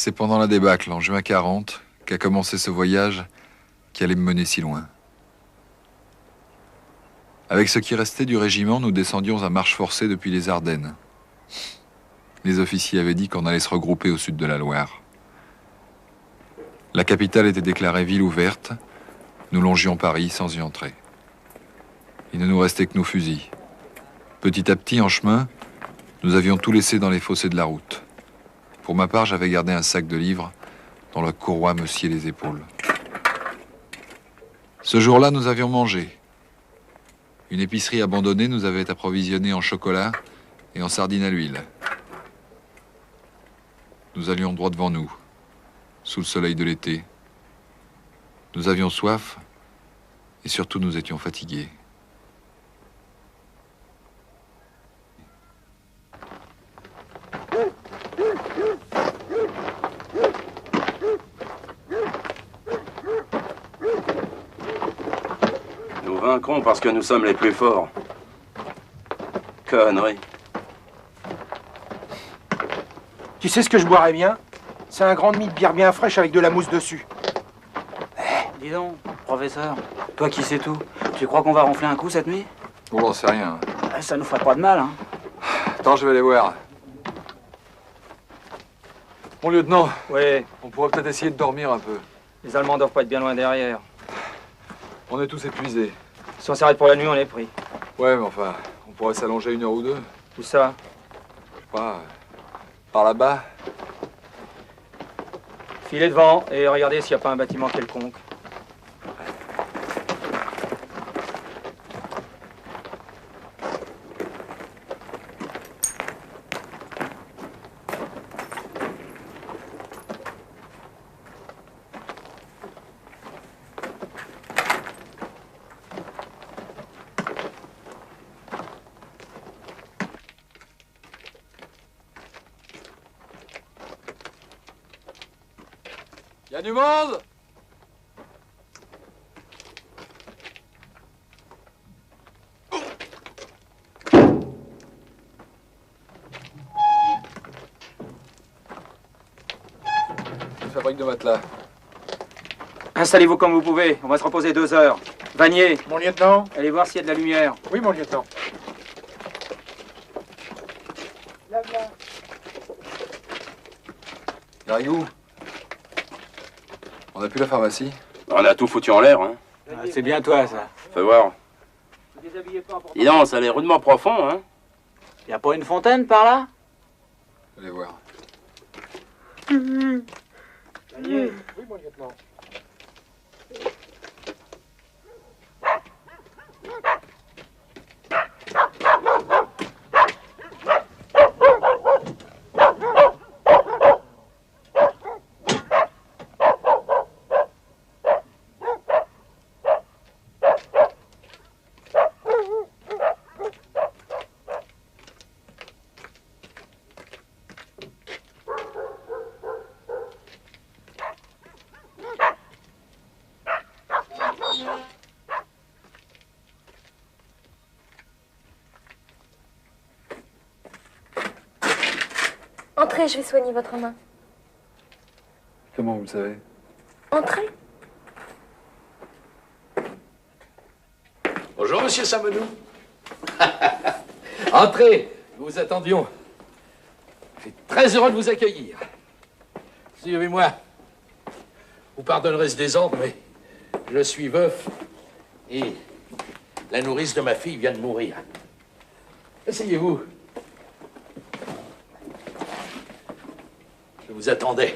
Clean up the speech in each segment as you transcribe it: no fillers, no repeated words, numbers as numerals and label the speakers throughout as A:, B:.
A: C'est pendant la débâcle, en juin 40, qu'a commencé ce voyage qui allait me mener si loin. Avec ce qui restait du régiment, nous descendions à marche forcée depuis les Ardennes. Les officiers avaient dit qu'on allait se regrouper au sud de la Loire. La capitale était déclarée ville ouverte. Nous longions Paris sans y entrer. Il ne nous restait que nos fusils. Petit à petit, en chemin, nous avions tout laissé dans les fossés de la route. Pour ma part, j'avais gardé un sac de livres dont la courroie me sciait les épaules. Ce jour-là, nous avions mangé. Une épicerie abandonnée nous avait approvisionné en chocolat et en sardines à l'huile. Nous allions droit devant nous, sous le soleil de l'été. Nous avions soif et surtout nous étions fatigués.
B: Nous vaincrons parce que nous sommes les plus forts. Connerie.
C: Tu sais ce que je boirais bien? C'est un grand demi de bière bien fraîche avec de la mousse dessus.
D: Dis donc, professeur, toi qui sais tout, tu crois qu'on va ronfler un coup cette nuit?
A: Oh, j'en sais rien.
D: Ça nous ferait pas de mal, hein.
A: Attends, je vais aller voir. Mon lieutenant,
D: Oui,
A: on pourrait peut-être essayer de dormir un peu.
D: les Allemands doivent pas être bien loin derrière.
A: On est tous épuisés.
D: Si on s'arrête pour la nuit, on est pris.
A: Ouais, mais enfin, on pourrait s'allonger 1 heure ou 2.
D: Où ça?
A: Je sais pas, par là-bas.
D: Filez devant et regardez s'il n'y a pas un bâtiment quelconque.
A: Y a du monde? Une fabrique de matelas.
D: Installez-vous comme vous pouvez, on va se reposer 2 heures. Vanier,
C: Mon lieutenant?
D: allez voir s'il y a de la lumière.
C: Oui, mon lieutenant.
A: Garrigou, on a plus la pharmacie?
B: On a tout foutu en l'air, hein.
D: C'est bien toi, ça.
B: Fais voir. Dis donc, ça a l'air rudement profond, hein.
D: Y a pas une fontaine par là?
A: Allez voir.
C: Oui, mon lieutenant.
E: Entrez, je vais soigner votre main.
A: Comment vous le savez?
E: Entrez.
F: Bonjour, monsieur Samenou. Entrez, nous vous attendions. Je suis très heureux de vous accueillir. Suivez-moi. Vous pardonnerez ce désordre, mais je suis veuf et la nourrice de ma fille vient de mourir. Asseyez-vous. Je vous attendais.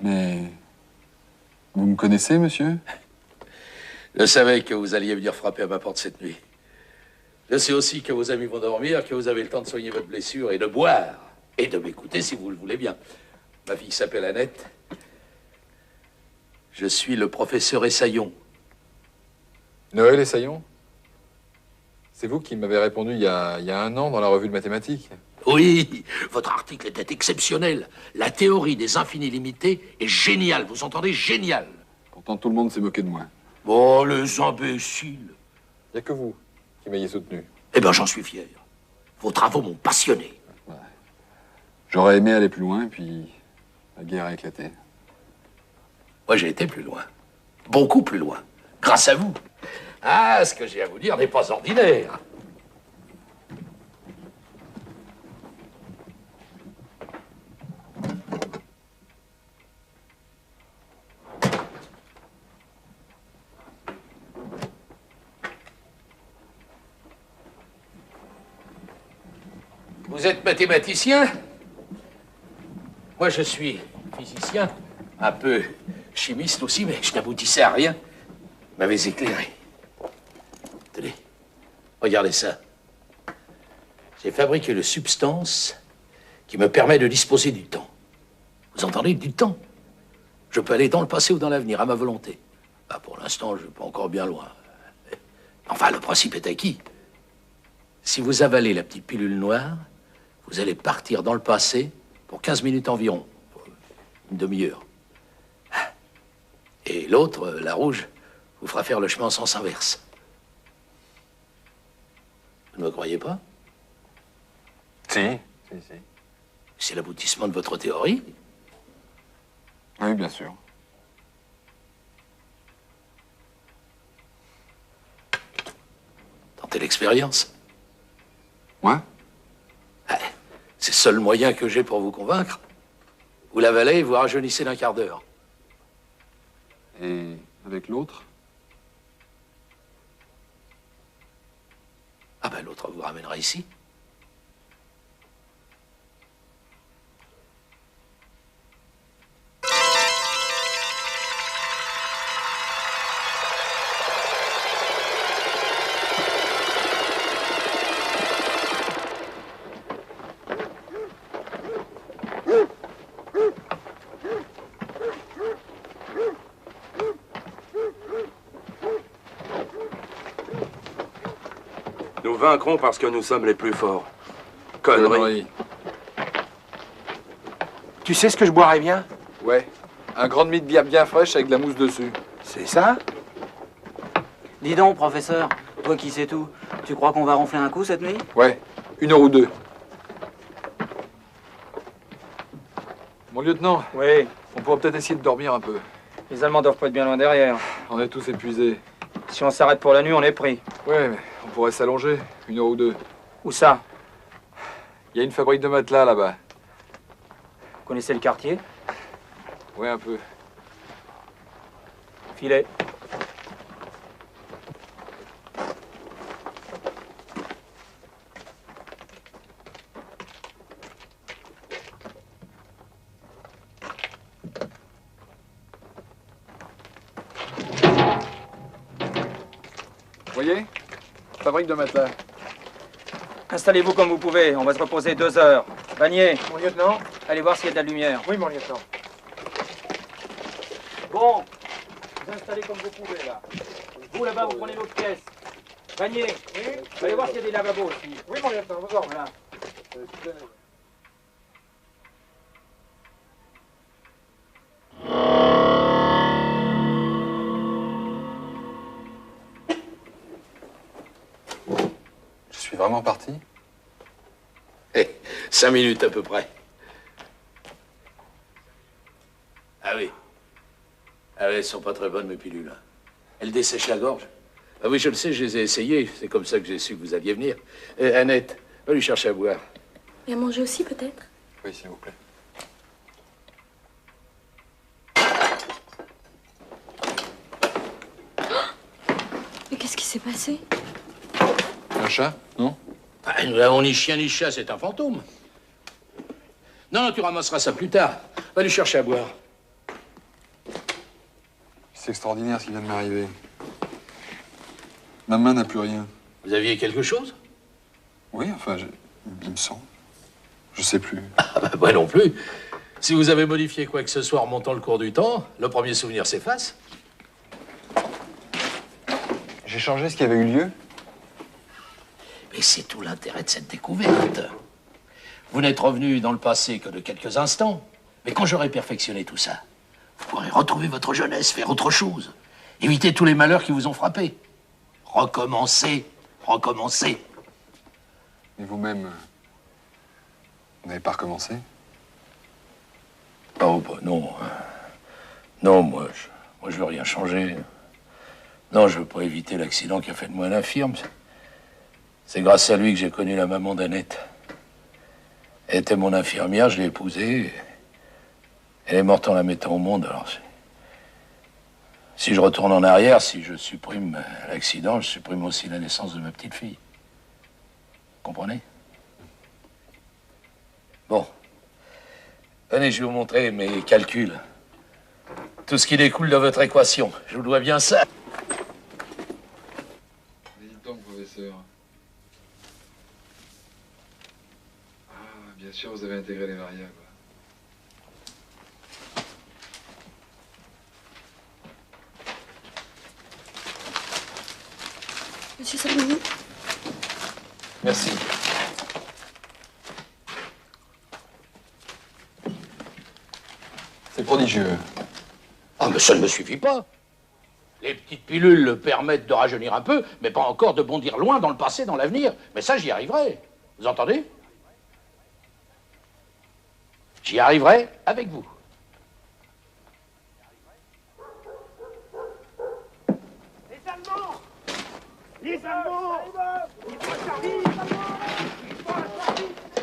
A: Mais... vous me connaissez, monsieur?
F: Je savais que vous alliez venir frapper à ma porte cette nuit. Je sais aussi que vos amis vont dormir, que vous avez le temps de soigner votre blessure et de boire. Et de m'écouter si vous le voulez bien. Ma fille s'appelle Annette. Je suis le professeur Essaillon.
A: Noël Essaillon? C'est vous qui m'avez répondu il y a 1 an dans la revue de mathématiques.
F: Oui, votre article était exceptionnel. La théorie des infinis limités est géniale. Vous entendez? Génial.
A: Pourtant, tout le monde s'est moqué de moi.
F: Oh, les imbéciles.
A: Il n'y a que vous qui m'ayez soutenu.
F: Eh ben, j'en suis fier. Vos travaux m'ont passionné.
A: J'aurais aimé aller plus loin, puis la guerre a éclaté.
F: Moi, j'ai été plus loin. Beaucoup plus loin. Grâce à vous. Ah, ce que j'ai à vous dire n'est pas ordinaire. Vous êtes mathématicien? Moi, je suis physicien, un peu chimiste aussi, mais je n'aboutissais à rien. Vous m'avez éclairé. Tenez, regardez ça. J'ai fabriqué une substance qui me permet de disposer du temps. Vous entendez, du temps? Je peux aller dans le passé ou dans l'avenir, à ma volonté. Bah, pour l'instant, je ne vais pas encore bien loin. Enfin, le principe est acquis. Si vous avalez la petite pilule noire, vous allez partir dans le passé pour 15 minutes environ, une demi-heure. Et l'autre, la rouge, vous fera faire le chemin en sens inverse. Vous ne me croyez pas?
A: Si.
F: C'est l'aboutissement de votre théorie.
A: Oui, bien sûr.
F: Tentez l'expérience.
A: Moi?
F: C'est le seul moyen que j'ai pour vous convaincre. Vous l'avalez et vous rajeunissez d'un quart d'heure.
A: Et avec l'autre?
F: Ah ben l'autre vous ramènera ici.
G: Nous vaincrons parce que nous sommes les plus forts. Connerie.
C: Tu sais ce que je boirais bien?
A: Ouais. Un grand demi de bière bien fraîche avec de la mousse dessus.
C: C'est ça?
D: Dis donc, professeur, toi qui sais tout, tu crois qu'on va ronfler un coup cette nuit?
A: Ouais. 1 heure ou 2. Mon lieutenant,
C: Oui.
A: on pourrait peut-être essayer de dormir un peu.
C: Les Allemands doivent pas être bien loin derrière.
A: On est tous épuisés.
C: Si on s'arrête pour la nuit, on est pris.
A: Ouais, mais on pourrait s'allonger. 1 heure ou 2.
C: Où ça?
A: Il y a une fabrique de matelas là-bas.
C: Vous connaissez le quartier?
A: Ouais, un peu.
C: Filet.
A: Voyez? Fabrique de matelas.
C: Installez-vous comme vous pouvez, on va se reposer 2 heures. Vanier. Mon lieutenant? Allez voir s'il y a de la lumière. Oui, mon lieutenant. Bon, vous installez comme vous pouvez, là. Vous, là-bas, vous prenez l'autre pièce. Vanier. Oui. Allez voir s'il y a des lavabos aussi. Oui, mon lieutenant, voilà.
A: Je suis vraiment parti?
F: 5 minutes à peu près. Ah oui. Ah oui, elles sont pas très bonnes, mes pilules. Elles dessèchent la gorge. Ah oui, je le sais, je les ai essayées. C'est comme ça que j'ai su que vous alliez venir. Annette, va lui chercher à boire.
E: Et à manger aussi, peut-être?
A: Oui, s'il vous plaît.
E: Mais qu'est-ce qui s'est passé?
A: Un chat? Non?
F: Ah, nous n'avons ni chien ni chat, c'est un fantôme. Non, tu ramasseras ça plus tard. Va lui chercher à boire.
A: C'est extraordinaire ce qui vient de m'arriver. Ma main n'a plus rien.
F: Vous aviez quelque chose?
A: Oui, enfin, il me semble. Je sais plus.
F: Ah bah, moi non plus. Si vous avez modifié quoi que ce soit en remontant le cours du temps, le premier souvenir s'efface.
A: J'ai changé ce qui avait eu lieu.
F: Mais c'est tout l'intérêt de cette découverte. Vous n'êtes revenu dans le passé que de quelques instants. Mais quand j'aurai perfectionné tout ça, vous pourrez retrouver votre jeunesse, faire autre chose. Éviter tous les malheurs qui vous ont frappé. Recommencer, recommencer.
A: Et vous-même, vous n'avez pas recommencé?
F: Oh, bah non. Non, moi, je veux rien changer. Non, je veux pas éviter l'accident qui a fait de moi un infirme. C'est grâce à lui que j'ai connu la maman d'Annette. Elle était mon infirmière, je l'ai épousée. Elle est morte en la mettant au monde, alors... Si je retourne en arrière, si je supprime l'accident, je supprime aussi la naissance de ma petite fille. Comprenez? Bon. Venez, je vais vous montrer mes calculs. Tout ce qui découle de votre équation. Je vous dois bien ça.
A: Dites donc, professeur. Ah, bien sûr, vous avez intégré les variables.
E: Monsieur Salmoni?
A: Merci. C'est prodigieux.
F: Ah, mais ça ne me suffit pas. Les petites pilules permettent de rajeunir un peu, mais pas encore de bondir loin dans le passé, dans l'avenir. Mais ça, j'y arriverai. Vous entendez? J'y arriverai avec vous.
C: Les Allemands! Les Allemands! Il faut servir! Il faut servir!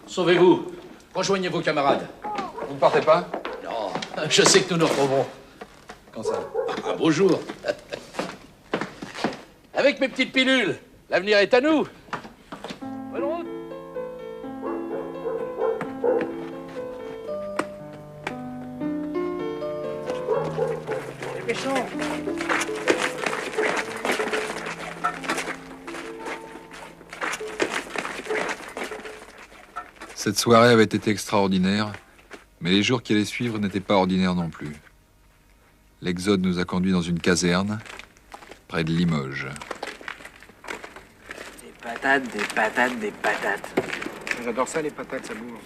F: Sauvez-vous. Rejoignez vos camarades.
A: Vous ne partez pas?
F: Non, je sais que nous nous retrouverons.
A: Quand ça?
F: Un beau jour. Avec mes petites pilules, l'avenir est à nous. Bonne route.
C: Dépêchons!
A: Cette soirée avait été extraordinaire, mais les jours qui allaient suivre n'étaient pas ordinaires non plus. L'exode nous a conduits dans une caserne, près de Limoges.
D: Des patates, des patates, des patates.
C: J'adore ça, les patates, ça bourre.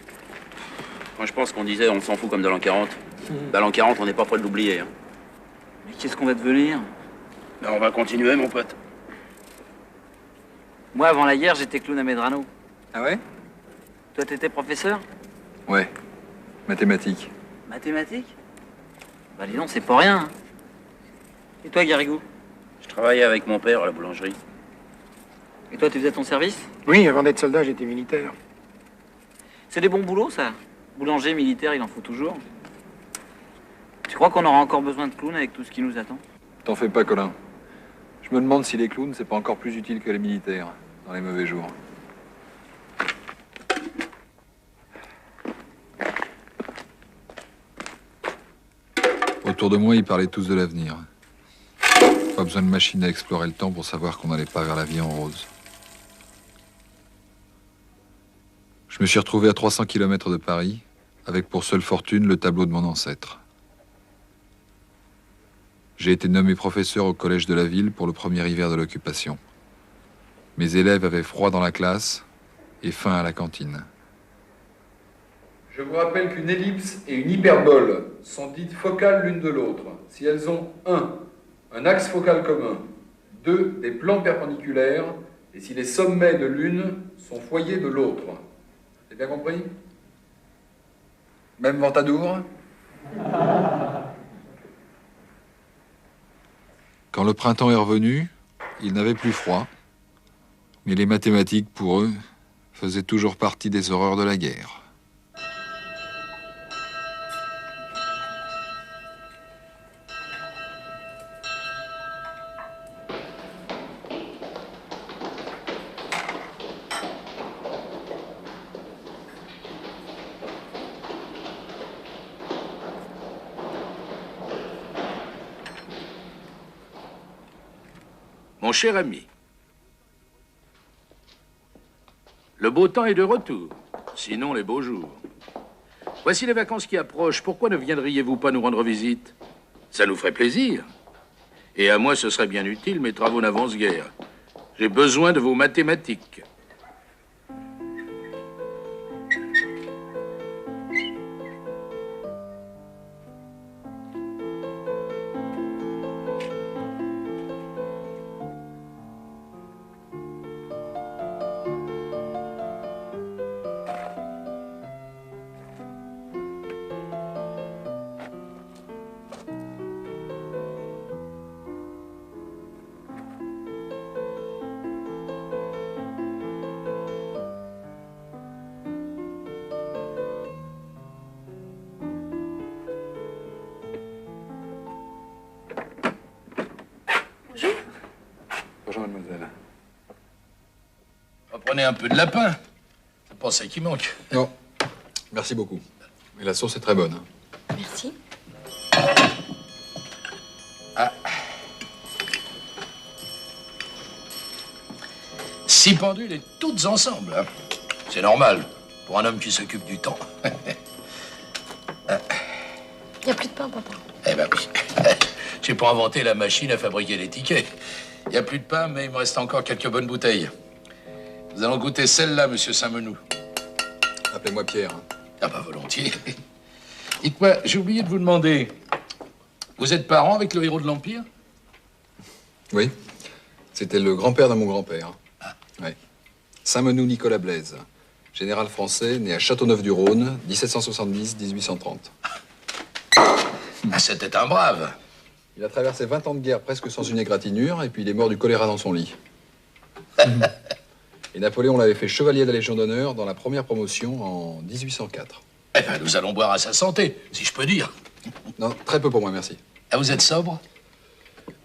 B: Moi, je pense qu'on disait on s'en fout comme de l'an 40. Bah, l'an 40, on n'est pas prêt de l'oublier. Hein.
D: Mais qu'est-ce qu'on va devenir?
B: Ben, on va continuer, mon pote.
D: Moi, avant la guerre, j'étais clown à Medrano.
A: Ah ouais?
D: Toi, t'étais professeur?
A: Ouais. Mathématiques.
D: Mathématiques? Bah dis donc, c'est pas rien. Hein. Et toi, Garrigou?
B: Je travaillais avec mon père à la boulangerie.
D: Et toi, tu faisais ton service?
C: Oui, avant d'être soldat, j'étais militaire.
D: C'est des bons boulots, ça. Boulanger, militaire, il en faut toujours. Tu crois qu'on aura encore besoin de clowns avec tout ce qui nous attend?
A: T'en fais pas, Colin. Je me demande si les clowns, c'est pas encore plus utile que les militaires, dans les mauvais jours. Autour de moi, ils parlaient tous de l'avenir. Pas besoin de machine à explorer le temps pour savoir qu'on n'allait pas vers la vie en rose. Je me suis retrouvé à 300 km de Paris, avec pour seule fortune le tableau de mon ancêtre. J'ai été nommé professeur au collège de la ville pour le premier hiver de l'occupation. Mes élèves avaient froid dans la classe et faim à la cantine. Je vous rappelle qu'une ellipse et une hyperbole sont dites focales l'une de l'autre si elles ont 1. Un axe focal commun, 2. Des plans perpendiculaires, et si les sommets de l'une sont foyers de l'autre. Vous avez bien compris? Même Ventadour? Quand le printemps est revenu, il n'avait plus froid, mais les mathématiques, pour eux, faisaient toujours partie des horreurs de la guerre.
F: Mon cher ami, le beau temps est de retour, sinon les beaux jours. Voici les vacances qui approchent. Pourquoi ne viendriez-vous pas nous rendre visite? Ça nous ferait plaisir. Et à moi, ce serait bien utile, mes travaux n'avancent guère. J'ai besoin de vos mathématiques. prenez un peu de lapin. C'est pas ça qui manque.
A: Non, merci beaucoup. Et la sauce est très bonne.
E: Merci.
F: Six pendules et toutes ensemble. Hein. C'est normal pour un homme qui s'occupe du temps.
E: Il n'y a plus de pain, papa.
F: Eh ben oui. J'ai pas inventé la machine à fabriquer les tickets. Il n'y a plus de pain, mais il me reste encore quelques bonnes bouteilles. Nous allons goûter celle-là, monsieur Saint-Menou.
A: Appelez-moi Pierre.
F: Ah bah volontiers. Dites-moi, j'ai oublié de vous demander. Vous êtes parent avec le héros de l'Empire?
A: Oui, c'était le grand-père de mon grand-père. Oui. Saint-Menou Nicolas Blaise, général français, né à Châteauneuf-du-Rhône, 1770-1830.
F: Ah, c'était un brave.
A: Il a traversé 20 ans de guerre presque sans une égratignure, et puis il est mort du choléra dans son lit. Et Napoléon l'avait fait chevalier de la Légion d'honneur dans la première promotion en 1804.
F: Eh ben, nous allons boire à sa santé, si je peux dire.
A: Non, très peu pour moi, merci.
F: Ah, vous êtes sobre?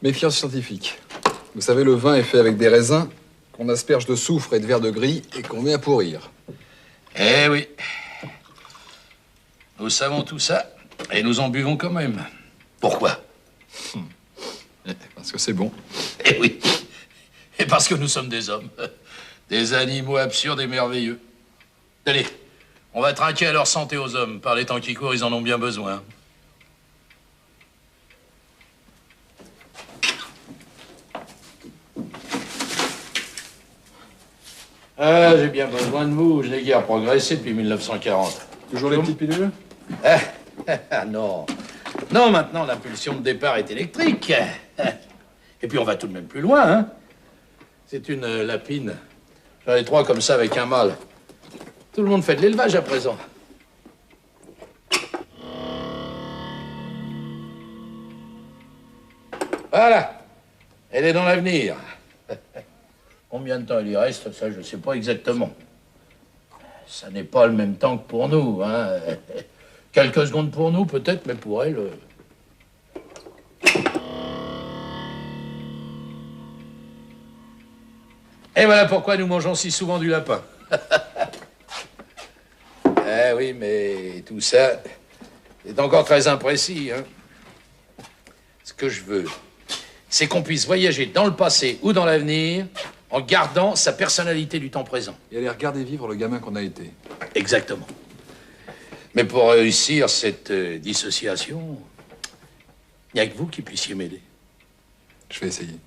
A: Méfiance scientifique. Vous savez, le vin est fait avec des raisins qu'on asperge de soufre et de verre de gris et qu'on met à pourrir.
F: Eh oui. Nous savons tout ça, et nous en buvons quand même. Pourquoi?
A: Parce que c'est bon.
F: Eh oui. Et parce que nous sommes des hommes. Des animaux absurdes et merveilleux. Allez, on va trinquer à leur santé aux hommes. Par les temps qui courent, ils en ont bien besoin. Ah, j'ai bien besoin de vous. Je n'ai guère progressé depuis 1940.
A: Toujours les petites pilules?
F: Ah non. Non, maintenant, l'impulsion de départ est électrique. Et puis, on va tout de même plus loin, hein. C'est une lapine. J'en ai 3 comme ça avec un mâle. Tout le monde fait de l'élevage à présent. Voilà. Elle est dans l'avenir. Combien de temps il y reste, ça, je ne sais pas exactement. Ça n'est pas le même temps que pour nous, hein. Quelques secondes pour nous, peut-être, mais pour elle... Et voilà pourquoi nous mangeons si souvent du lapin. Eh oui, mais tout ça est encore très imprécis, hein. Ce que je veux, c'est qu'on puisse voyager dans le passé ou dans l'avenir en gardant sa personnalité du temps présent.
A: Et aller regarder vivre le gamin qu'on a été.
F: Exactement. Mais pour réussir cette dissociation, il n'y a que vous qui puissiez m'aider.
A: Je vais essayer.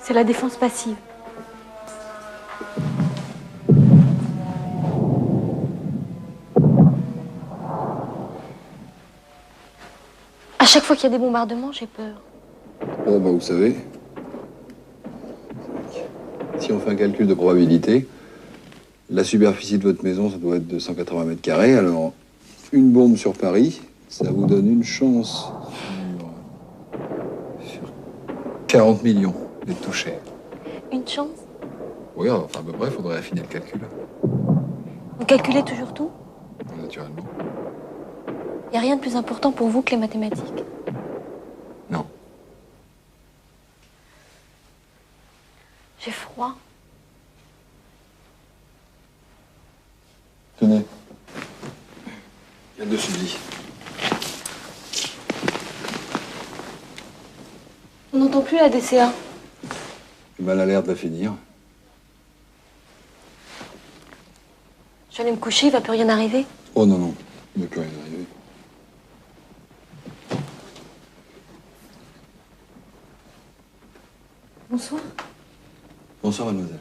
E: C'est la défense passive. À chaque fois qu'il y a des bombardements, j'ai peur.
A: Oh, bah, vous savez, si on fait un calcul de probabilité, la superficie de votre maison, ça doit être de 180 mètres carrés. Alors, une bombe sur Paris, ça vous donne une chance sur 40 millions d'être touché.
E: Une chance?
A: Oui, enfin, à peu près, il faudrait affiner le calcul,
E: Vous calculez toujours tout?
A: naturellement.
E: Il n'y a rien de plus important pour vous que les mathématiques.
A: Non.
E: J'ai froid.
A: Tenez. Il y a dessus de lit.
E: On n'entend plus la DCA.
A: Le mal alerte va finir.
E: Je vais aller me coucher, il va plus rien arriver.
A: Oh non, non, il ne peut rien arriver.
E: Bonsoir.
A: Bonsoir, mademoiselle.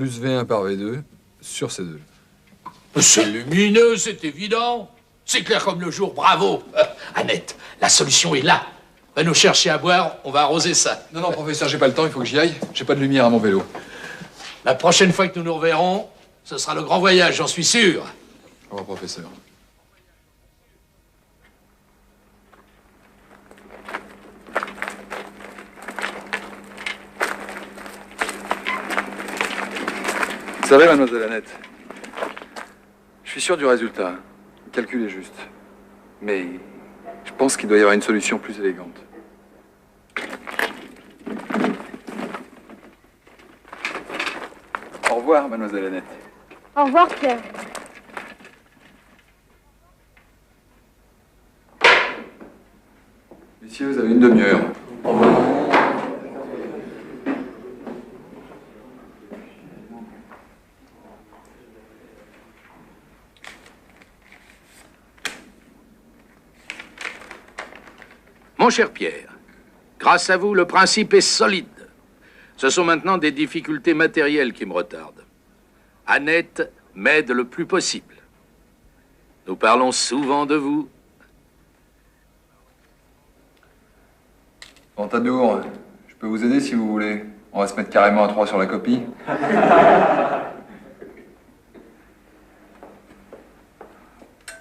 A: Plus V1 par V2 sur C2.
F: C'est lumineux, c'est évident. C'est clair comme le jour, bravo. Annette, la solution est là. Va nous chercher à boire, on va arroser ça.
A: Non, non, professeur, j'ai pas le temps, il faut que j'y aille. J'ai pas de lumière à mon vélo.
F: La prochaine fois que nous nous reverrons, ce sera le grand voyage, j'en suis sûr.
A: Au revoir, professeur. Vous savez, mademoiselle Annette, je suis sûr du résultat. Le calcul est juste. Mais je pense qu'il doit y avoir une solution plus élégante. Au revoir, mademoiselle Annette.
H: Au revoir, Pierre.
A: Messieurs, vous avez une demi-heure. Au revoir.
F: Mon cher Pierre, grâce à vous, le principe est solide. Ce sont maintenant des difficultés matérielles qui me retardent. Annette m'aide le plus possible. Nous parlons souvent de vous.
A: Ventadour, je peux vous aider si vous voulez. On va se mettre carrément à 3 sur la copie.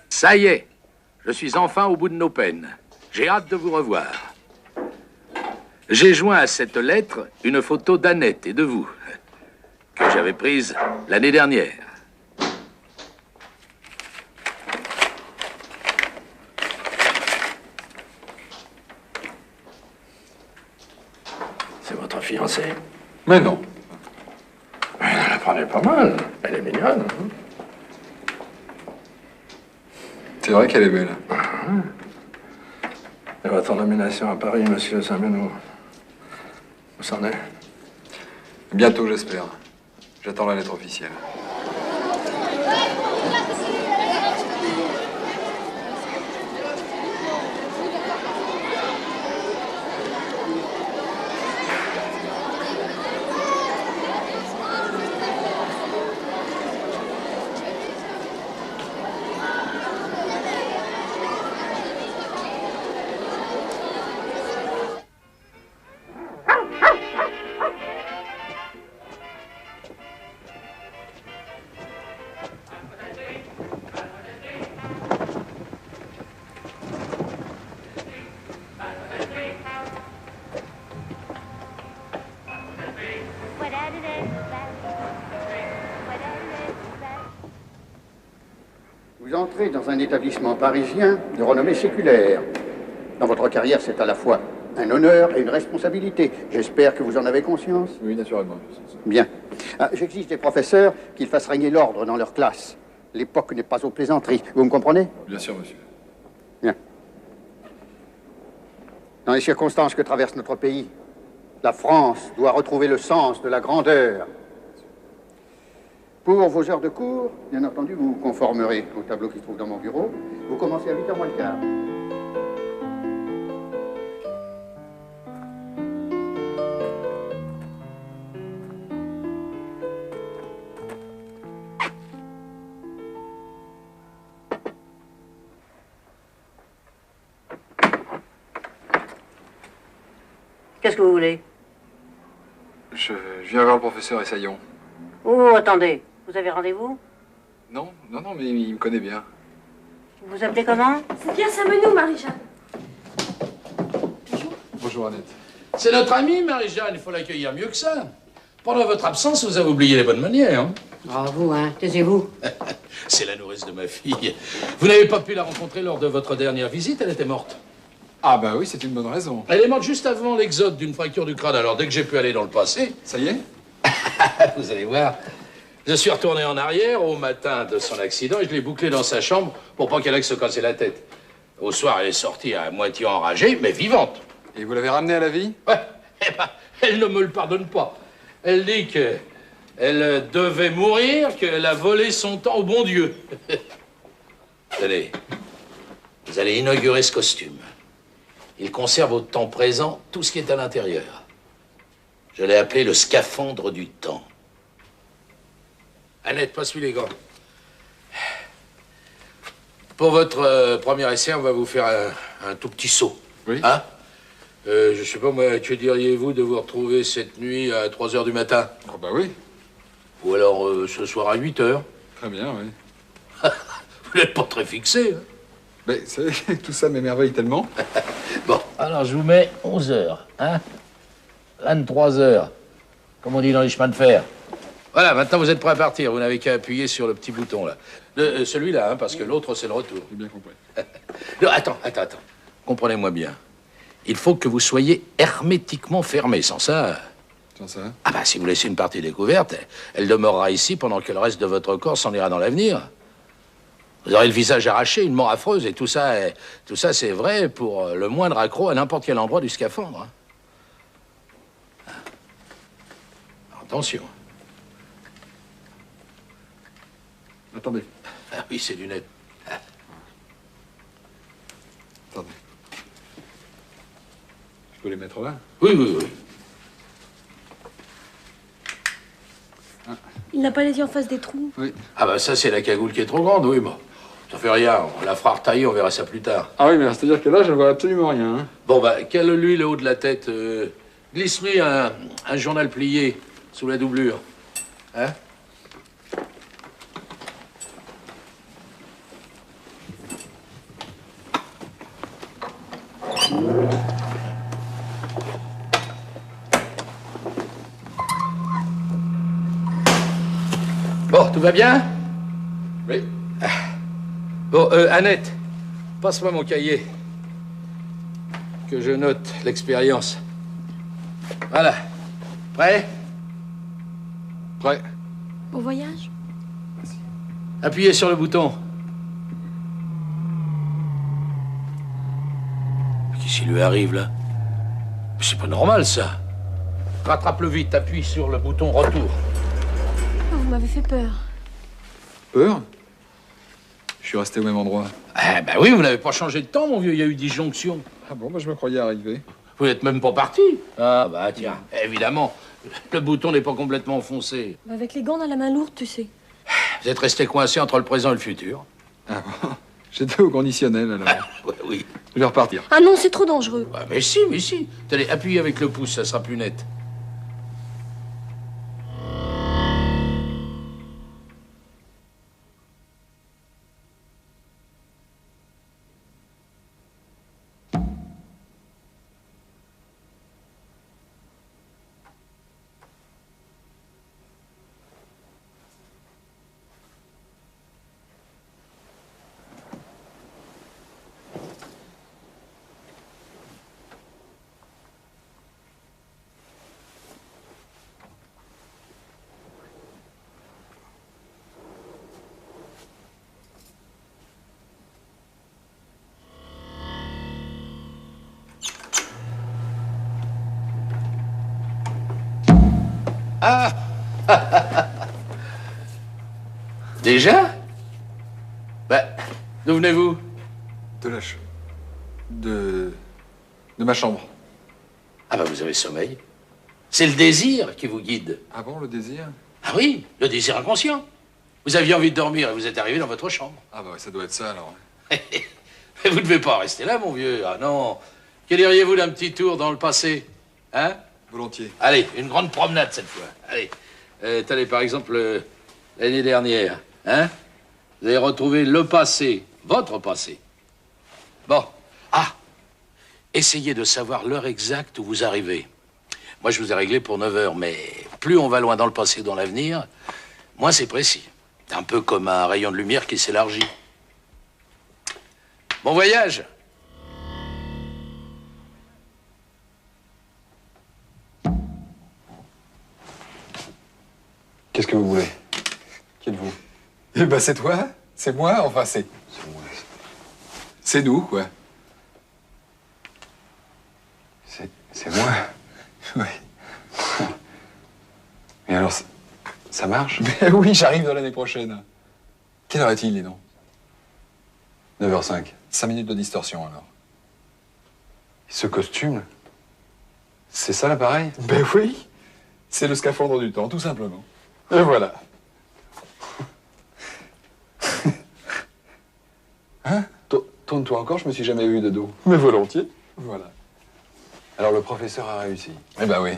F: Ça y est, je suis enfin au bout de nos peines. J'ai hâte de vous revoir. J'ai joint à cette lettre une photo d'Annette et de vous, que j'avais prise l'année dernière.
G: C'est votre fiancée?
A: Mais non.
G: Elle la prenait pas mal. Elle est mignonne.
A: C'est vrai qu'elle est belle.
G: Et votre nomination à Paris, monsieur Saint-Meneau, où c'en est?
A: Bientôt, j'espère. J'attends la lettre officielle.
I: Vous entrez dans un établissement parisien de renommée séculaire. Dans votre carrière, c'est à la fois un honneur et une responsabilité. J'espère que vous en avez conscience.
A: Oui, naturellement.
I: Bien. J'exige des professeurs qu'ils fassent régner l'ordre dans leur classe. L'époque n'est pas aux plaisanteries. Vous me comprenez?
A: Bien sûr, monsieur.
I: Bien. Dans les circonstances que traverse notre pays, la France doit retrouver le sens de la grandeur. Pour vos heures de cours, bien entendu, vous vous conformerez au tableau qui se trouve dans mon bureau. Vous commencez à 8h moins le quart.
J: Qu'est-ce que vous voulez?
A: Je viens voir le professeur Essaillon.
J: Oh, attendez. Vous avez rendez-vous?
A: Non, mais il me connaît bien.
J: Vous vous appelez comment?
H: C'est Pierre Saint-Meneau, Marie-Jeanne.
A: Bonjour, Annette.
F: C'est notre amie, Marie-Jeanne, il faut l'accueillir mieux que ça. Pendant votre absence, vous avez oublié les bonnes manières. Hein?
J: Oh, vous, hein, taisez-vous.
F: C'est la nourrice de ma fille. Vous n'avez pas pu la rencontrer lors de votre dernière visite, elle était morte.
A: Ah bah oui, c'est une bonne raison.
F: Elle est morte juste avant l'exode d'une fracture du crâne, alors dès que j'ai pu aller dans le passé...
A: Ça y est?
F: Vous allez voir. Je suis retourné en arrière au matin de son accident et je l'ai bouclée dans sa chambre pour pas qu'elle aille se casser la tête. Au soir, elle est sortie à moitié enragée, mais vivante.
A: Et vous l'avez ramenée à la vie?
F: Ouais, eh ben, elle ne me le pardonne pas. Elle dit qu'elle devait mourir, qu'elle a volé son temps au bon Dieu. Tenez, vous allez inaugurer ce costume. Il conserve au temps présent tout ce qui est à l'intérieur. Je l'ai appelé le scaphandre du temps. Annette, passe-lui les gants. Pour votre premier essai, on va vous faire un tout petit saut.
A: Oui.
F: Hein? Je sais pas, moi, que diriez-vous de vous retrouver cette nuit à 3 h du matin?
A: Ah bah oui.
F: Ou alors ce soir à 8 h?
A: Très bien, oui.
F: Vous n'êtes pas très fixé, hein?
A: Mais vous savez, tout ça m'émerveille tellement.
F: Bon.
K: Alors, je vous mets 11 h, hein? 23 h, comme on dit dans les chemins de fer.
F: Voilà, maintenant vous êtes prêts à partir. Vous n'avez qu'à appuyer sur le petit bouton, là. Celui-là, hein, parce que l'autre, c'est le retour.
A: J'ai bien compris.
F: Non, attends. Comprenez-moi bien. Il faut que vous soyez hermétiquement fermé. Sans ça...
A: Sans ça?
F: Ah bah, si vous laissez une partie découverte, elle demeurera ici pendant que le reste de votre corps s'en ira dans l'avenir. Vous aurez le visage arraché, une mort affreuse, et tout ça, c'est vrai pour le moindre accroc à n'importe quel endroit du scaphandre. Hein. Attention.
A: Attendez.
F: Ah oui, ces lunettes.
A: Attendez. Je peux les mettre là?
F: Oui.
H: Il n'a pas les yeux en face des trous.
A: Oui.
F: Ah bah ça, c'est la cagoule qui est trop grande, oui, bon. Ça fait rien, on la fera retailler, on verra ça plus tard.
A: Ah oui, mais c'est-à-dire que là, je ne vois absolument rien. Hein.
F: Bon, bah, cale-lui le haut de la tête. Glisse-lui un journal plié sous la doublure. Hein? Bon, tout va bien?
A: Oui.
F: Bon, Annette, passe-moi mon cahier. Que je note l'expérience. Voilà. Prêt?
A: Prêt.
H: Au voyage?
F: Appuyez sur le bouton. Qu'est-ce qui lui arrive, là? C'est pas normal, ça. Rattrape-le vite, appuie sur le bouton retour.
H: Oh, vous m'avez fait peur.
A: Peur? Je suis resté au même endroit.
F: Ah, bah oui, vous n'avez pas changé de temps, mon vieux, il y a eu disjonction.
A: Ah bon, bah je me croyais arrivé.
F: Vous n'êtes même pas parti. Ah, bah tiens, évidemment, le bouton n'est pas complètement enfoncé.
H: Avec les gants dans la main lourde, tu sais.
F: Vous êtes resté coincé entre le présent et le futur.
A: Ah bon? J'étais au conditionnel, alors.
F: Ouais, oui.
A: Je vais repartir.
H: Ah non, c'est trop dangereux.
F: Ah, mais si. Tenez, appuyez avec le pouce, ça sera plus net. Ah Déjà? Ben, d'où venez-vous?
A: De ma chambre.
F: Ah ben, vous avez sommeil. C'est le désir qui vous guide.
A: Ah bon, le désir?
F: Ah oui, le désir inconscient. Vous aviez envie de dormir et vous êtes arrivé dans votre chambre.
A: Ah bah ouais, ça doit être ça, alors.
F: Mais vous ne devez pas rester là, mon vieux. Ah non. Que diriez-vous d'un petit tour dans le passé? Hein?
A: Volontiers.
F: Allez, une grande promenade cette fois. Allez. Tenez, par exemple, l'année dernière. Hein? Vous avez retrouvé le passé, votre passé. Bon. Ah! Essayez de savoir l'heure exacte où vous arrivez. Moi, je vous ai réglé pour 9 h, mais plus on va loin dans le passé, dans l'avenir, moins c'est précis. C'est un peu comme un rayon de lumière qui s'élargit. Bon voyage!
A: Qu'est-ce que vous voulez? Qui êtes-vous? Eh ben, c'est toi? C'est moi? Enfin, c'est moi. C'est nous, quoi.
G: C'est moi?
A: Oui.
G: Mais alors, ça marche?
A: Mais oui, j'arrive dans l'année prochaine. Quelle heure est-il, dis donc?
G: 9h05.
A: 5 minutes de distorsion, alors.
G: Ce costume, c'est ça l'appareil?
A: Ben oui. C'est le scaphandre du temps, tout simplement. Et voilà. Hein? Tourne-toi encore, je me suis jamais vu de dos.
G: Mais volontiers.
A: Voilà. Alors le professeur a réussi.
G: Eh ben oui.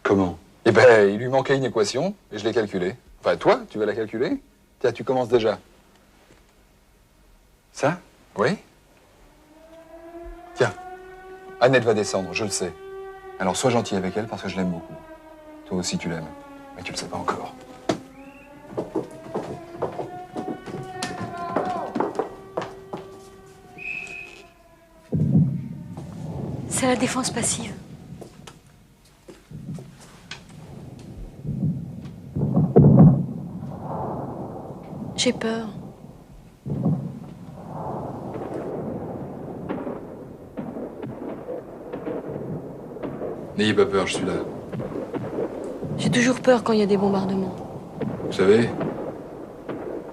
A: Comment? Eh ben, il lui manquait une équation, et je l'ai calculée. Enfin, toi, tu vas la calculer? Tiens, tu commences déjà. Ça? Oui? Tiens, Annette va descendre, je le sais. Alors sois gentil avec elle parce que je l'aime beaucoup. Toi aussi tu l'aimes, mais tu le sais pas encore.
H: C'est la défense passive. J'ai peur.
A: N'ayez pas peur, je suis là.
H: J'ai toujours peur quand il y a des bombardements.
A: Vous savez,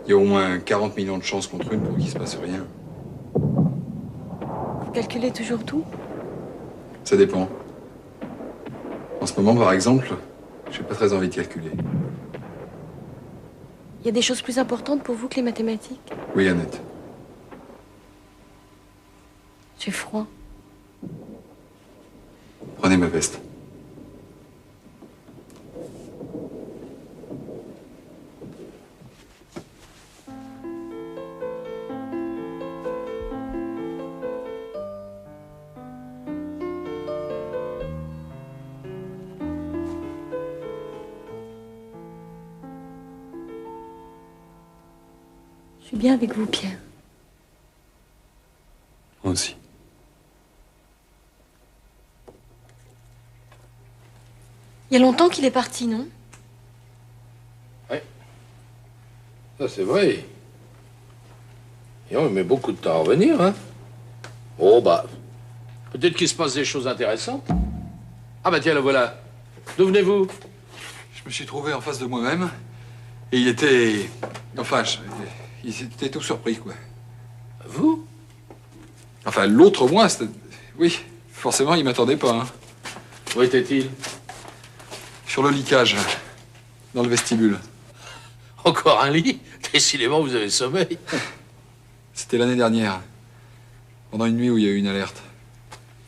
A: il y a au moins 40 millions de chances contre une pour qu'il se passe rien.
H: Vous calculez toujours tout?
A: Ça dépend. En ce moment, par exemple, j'ai pas très envie de calculer.
H: Il y a des choses plus importantes pour vous que les mathématiques?
A: Oui, Annette.
H: J'ai froid.
A: Prenez ma veste.
H: Je suis bien avec vous, Pierre.
A: Moi aussi.
H: Il y a longtemps qu'il est parti, non?
F: Oui. Ça, c'est vrai. Et on met beaucoup de temps à revenir, hein. Oh, bah, peut-être qu'il se passe des choses intéressantes. Ah, bah tiens, le voilà. D'où venez-vous?
A: Je me suis trouvé en face de moi-même, et il était... Enfin, il était tout surpris, quoi.
F: Vous?
A: Enfin, l'autre moi, c'était... Oui, forcément, il m'attendait pas, hein.
F: Où était-il?
A: Sur le liquage, dans le vestibule.
F: Encore un lit? Décidément, vous avez sommeil.
A: C'était l'année dernière, pendant une nuit où il y a eu une alerte.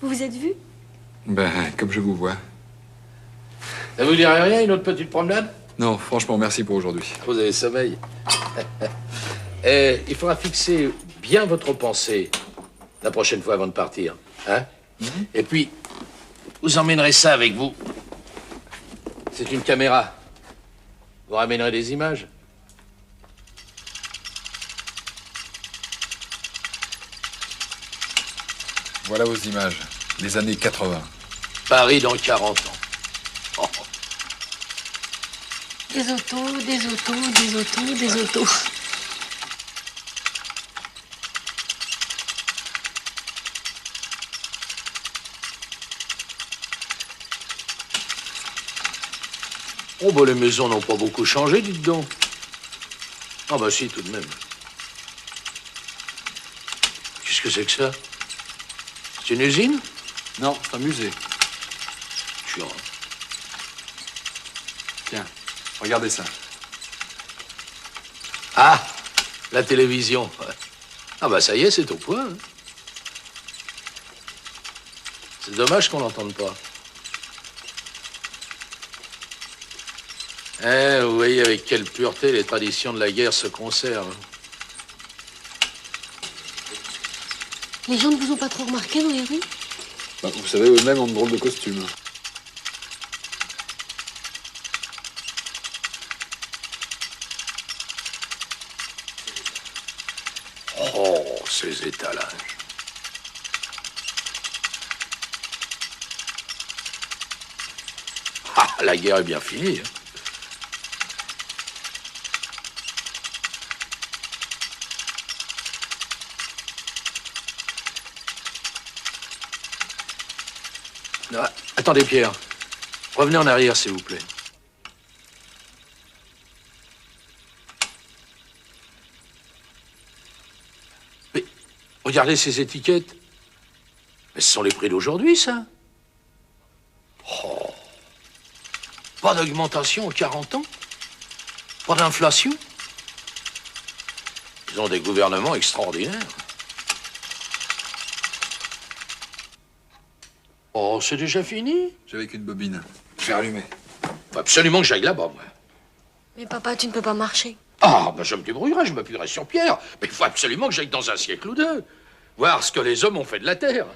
H: Vous vous êtes vus?
A: Ben, comme je vous vois.
F: Ça vous dirait rien, une autre petite promenade?
A: Non, franchement, merci pour aujourd'hui.
F: Vous avez sommeil. Il faudra fixer bien votre pensée la prochaine fois avant de partir. Hein? Et puis, vous emmènerez ça avec vous. C'est une caméra. Vous ramènerez des images.
A: Voilà vos images, les années 80.
F: Paris dans 40 ans. Oh.
H: Des autos, des autos, des autos, des autos.
F: Oh, bah, les maisons n'ont pas beaucoup changé, dites donc. Ah, bah, si, tout de même. Qu'est-ce que c'est que ça? C'est une usine?
A: Non, c'est un musée.
F: Tiens.
A: Tiens, regardez ça.
F: Ah, la télévision. Ah, bah, ça y est, c'est au point. Hein. C'est dommage qu'on l'entende pas. Vous voyez avec quelle pureté les traditions de la guerre se conservent.
H: Les gens ne vous ont pas trop remarqué dans les rues?
A: Bah, vous savez, eux-mêmes ont de drôles de costumes.
F: Oh, ces étalages. Ah, la guerre est bien finie. Hein. Ah, attendez, Pierre. Revenez en arrière, s'il vous plaît. Mais regardez ces étiquettes. Mais ce sont les prix d'aujourd'hui, ça. Oh. Pas d'augmentation en 40 ans. Pas d'inflation. Ils ont des gouvernements extraordinaires. Oh, c'est déjà fini?
A: J'avais qu'une bobine. Je vais allumer.
F: Faut absolument que j'aille là-bas, moi.
H: Mais papa, tu ne peux pas marcher.
F: Ah, ben je me débrouillerai, je m'appuierai sur Pierre. Mais il faut absolument que j'aille dans un siècle ou deux. Voir ce que les hommes ont fait de la Terre.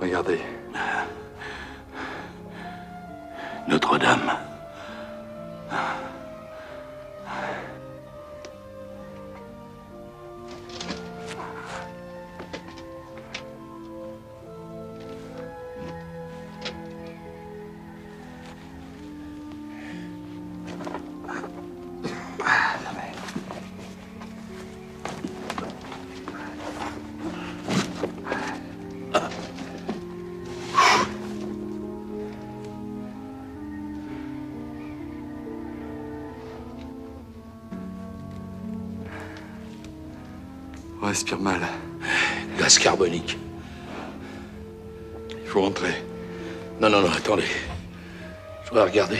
A: Regardez.
F: Notre-Dame.
A: On respire mal.
F: Gaz carbonique.
A: Il faut rentrer.
F: Non, non, non, attendez. Je voudrais regarder.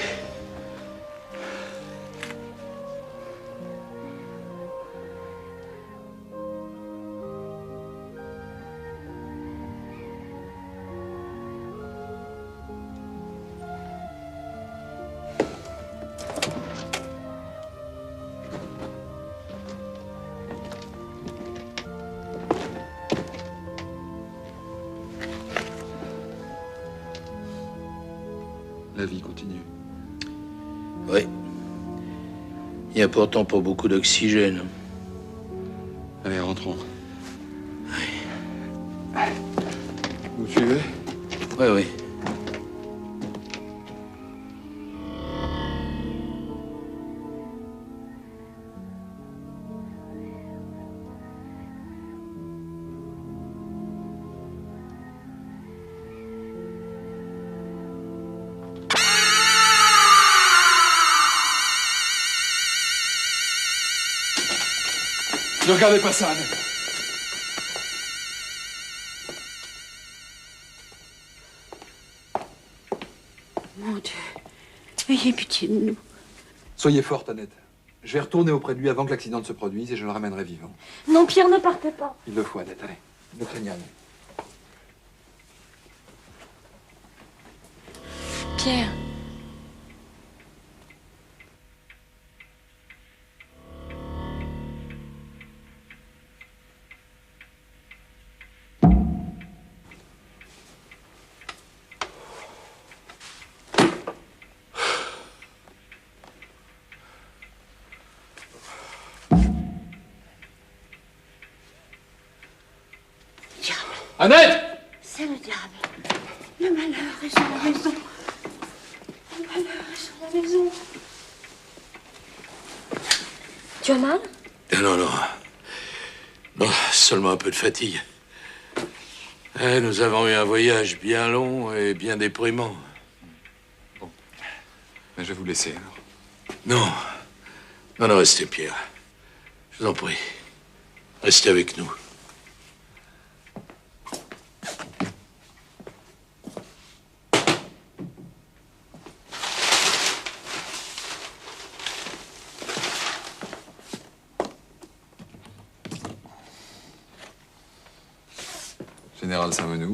A: La vie continue.
F: Oui. Il n'y a pourtant pas beaucoup d'oxygène.
A: Allez, rentrons. Vous suivez?
F: Oui, oui.
A: Ne regardez pas ça, Annette.
L: Mon Dieu, ayez pitié de nous.
A: Soyez forte, Annette. Je vais retourner auprès de lui avant que l'accident ne se produise et je le ramènerai vivant.
L: Non, Pierre, ne partez pas.
A: Il le faut, Annette. Allez, ne craignez rien.
H: Pierre.
F: Annette!
L: C'est le diable. Le malheur est sur la maison. Le malheur est sur la maison.
H: Tu as mal?
F: Non, non. Non, seulement un peu de fatigue. Nous avons eu un voyage bien long et bien déprimant.
A: Bon. Mais je vais vous laisser, alors.
F: Non. Non, non, restez, Pierre. Je vous en prie. Restez avec nous.
A: Général Saint-Menou,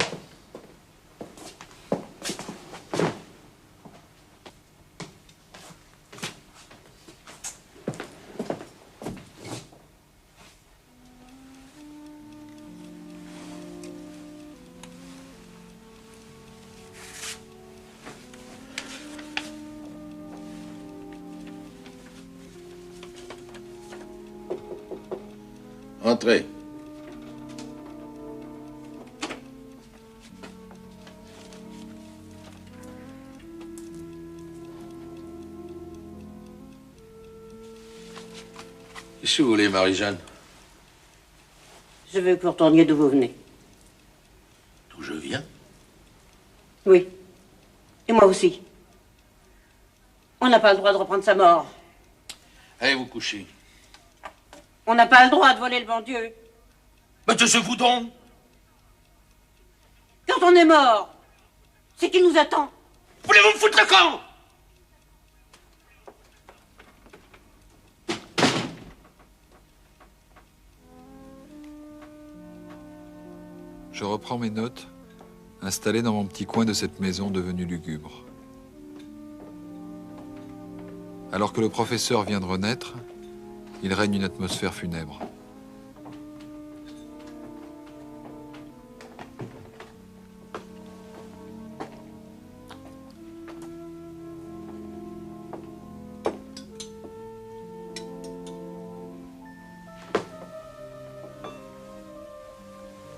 K: Entrez. Qu'est-ce que vous voulez, Marie-Jeanne?
J: Je veux que vous retourniez d'où vous venez.
K: D'où je viens?
J: Oui. Et moi aussi. On n'a pas le droit de reprendre sa mort.
K: Allez vous coucher.
J: On n'a pas le droit de voler le bon Dieu.
K: Mais taisez-vous donc!
J: Quand on est mort, c'est qu'il nous attend.
K: Voulez-vous me foutre le camp?
A: Je reprends mes notes, installé dans mon petit coin de cette maison devenue lugubre. Alors que le professeur vient de renaître, il règne une atmosphère funèbre.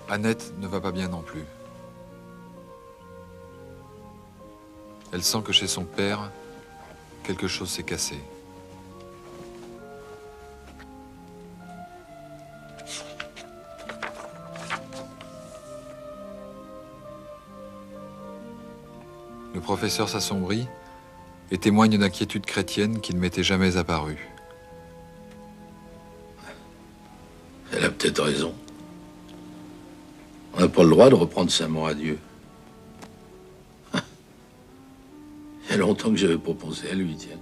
A: Annette ne va pas bien non plus. Elle sent que chez son père, quelque chose s'est cassé. Le professeur s'assombrit et témoigne d'inquiétude chrétienne qui ne m'était jamais apparue.
K: Elle a peut-être raison. On n'a pas le droit de reprendre sa mort à Dieu. Il y a longtemps que j'avais proposé à lui, tiens.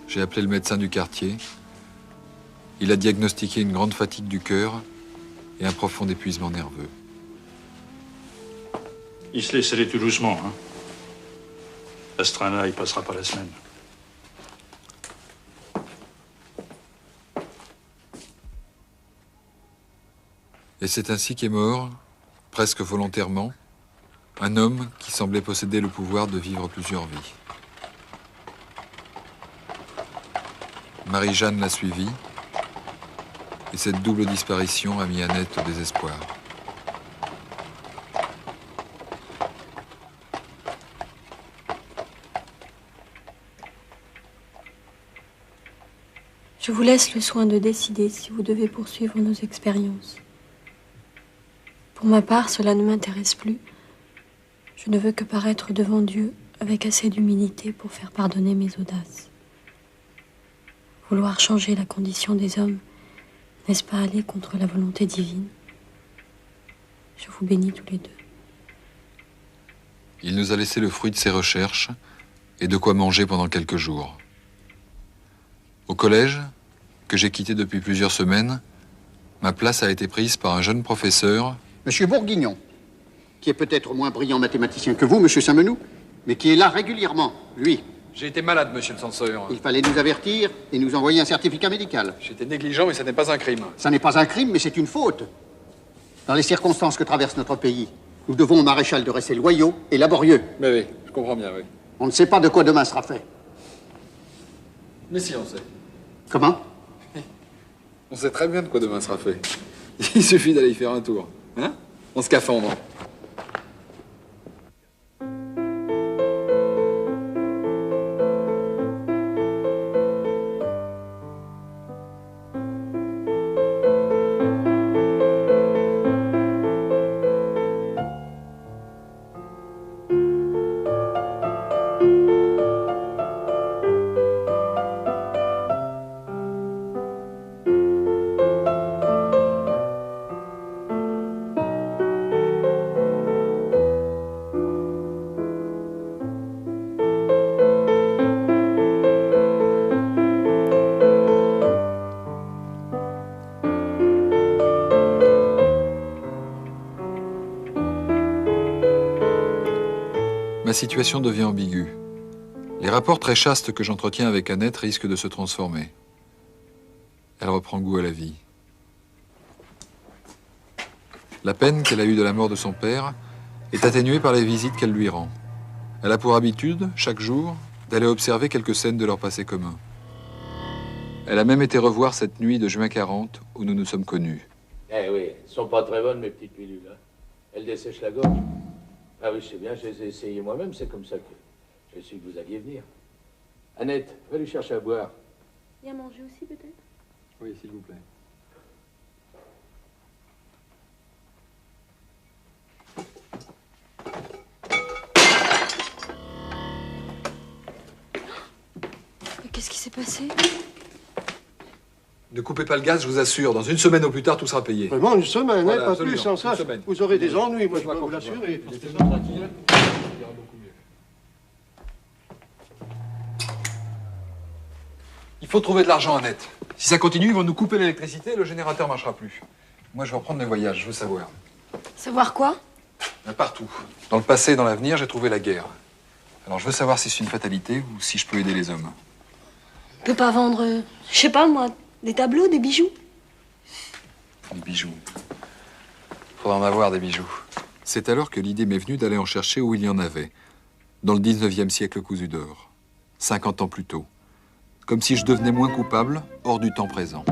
A: J'ai appelé le médecin du quartier. Il a diagnostiqué une grande fatigue du cœur et un profond épuisement nerveux.
M: Il se laisse aller tout doucement, hein. Astrana, il passera pas la semaine.
A: Et c'est ainsi qu'est mort, presque volontairement, un homme qui semblait posséder le pouvoir de vivre plusieurs vies. Marie-Jeanne l'a suivi, et cette double disparition a mis Annette au désespoir.
H: Je vous laisse le soin de décider si vous devez poursuivre nos expériences. Pour ma part, cela ne m'intéresse plus. Je ne veux que paraître devant Dieu avec assez d'humilité pour faire pardonner mes audaces. Vouloir changer la condition des hommes, n'est-ce pas aller contre la volonté divine? Je vous bénis tous les deux.
A: Il nous a laissé le fruit de ses recherches et de quoi manger pendant quelques jours. Au collège, que j'ai quitté depuis plusieurs semaines, ma place a été prise par un jeune professeur,
I: Monsieur Bourguignon, qui est peut-être moins brillant mathématicien que vous, Monsieur Saint-Menou, mais qui est là régulièrement, lui.
A: J'ai été malade, monsieur le censeur.
I: Il fallait nous avertir et nous envoyer un certificat médical.
A: J'étais négligent, mais ça n'est pas un crime.
I: Ça n'est pas un crime, mais c'est une faute. Dans les circonstances que traverse notre pays, nous devons au maréchal de rester loyaux et laborieux.
A: Mais oui, je comprends bien, oui.
I: On ne sait pas de quoi demain sera fait.
A: Mais si, on sait.
I: Comment?
A: On sait très bien de quoi demain sera fait. Il suffit d'aller y faire un tour. Hein? En scaphandre. Ma situation devient ambiguë. Les rapports très chastes que j'entretiens avec Annette risquent de se transformer. Elle reprend goût à la vie. La peine qu'elle a eue de la mort de son père est atténuée par les visites qu'elle lui rend. Elle a pour habitude, chaque jour, d'aller observer quelques scènes de leur passé commun. Elle a même été revoir cette nuit de juin 40 où nous nous sommes connus.
F: Eh oui, elles sont pas très bonnes, mes petites pilules. Hein. Elles dessèchent la gorge. Ah oui, je sais bien, je les ai essayées moi-même, c'est comme ça que j'ai su que vous alliez venir. Annette, va lui chercher à boire.
H: Et à manger aussi, peut-être?
A: Oui, s'il vous plaît.
H: Mais qu'est-ce qui s'est passé?
A: Ne coupez pas le gaz, je vous assure. Dans une semaine au plus tard, tout sera payé.
G: Vraiment, une semaine,
A: Voilà,
G: hein, pas
A: absolument,
G: plus, sans ça.
A: une semaine.
G: Vous aurez des ennuis, moi, je peux vous l'assurer.
A: Laissez-moi tranquille. Ça ira beaucoup mieux. Il faut trouver de l'argent, Annette. Si ça continue, ils vont nous couper l'électricité et le générateur ne marchera plus. Moi, je vais reprendre mes voyages, je veux savoir.
H: Savoir quoi?
A: Partout. Dans le passé et dans l'avenir, j'ai trouvé la guerre. Alors, je veux savoir si c'est une fatalité ou si je peux aider les hommes.
H: On peut pas vendre, je sais pas moi, des tableaux, des bijoux?
A: Des bijoux. Faudra en avoir des bijoux. C'est alors que l'idée m'est venue d'aller en chercher où il y en avait. Dans le 19e siècle cousu d'or. 50 ans plus tôt. Comme si je devenais moins coupable, hors du temps présent.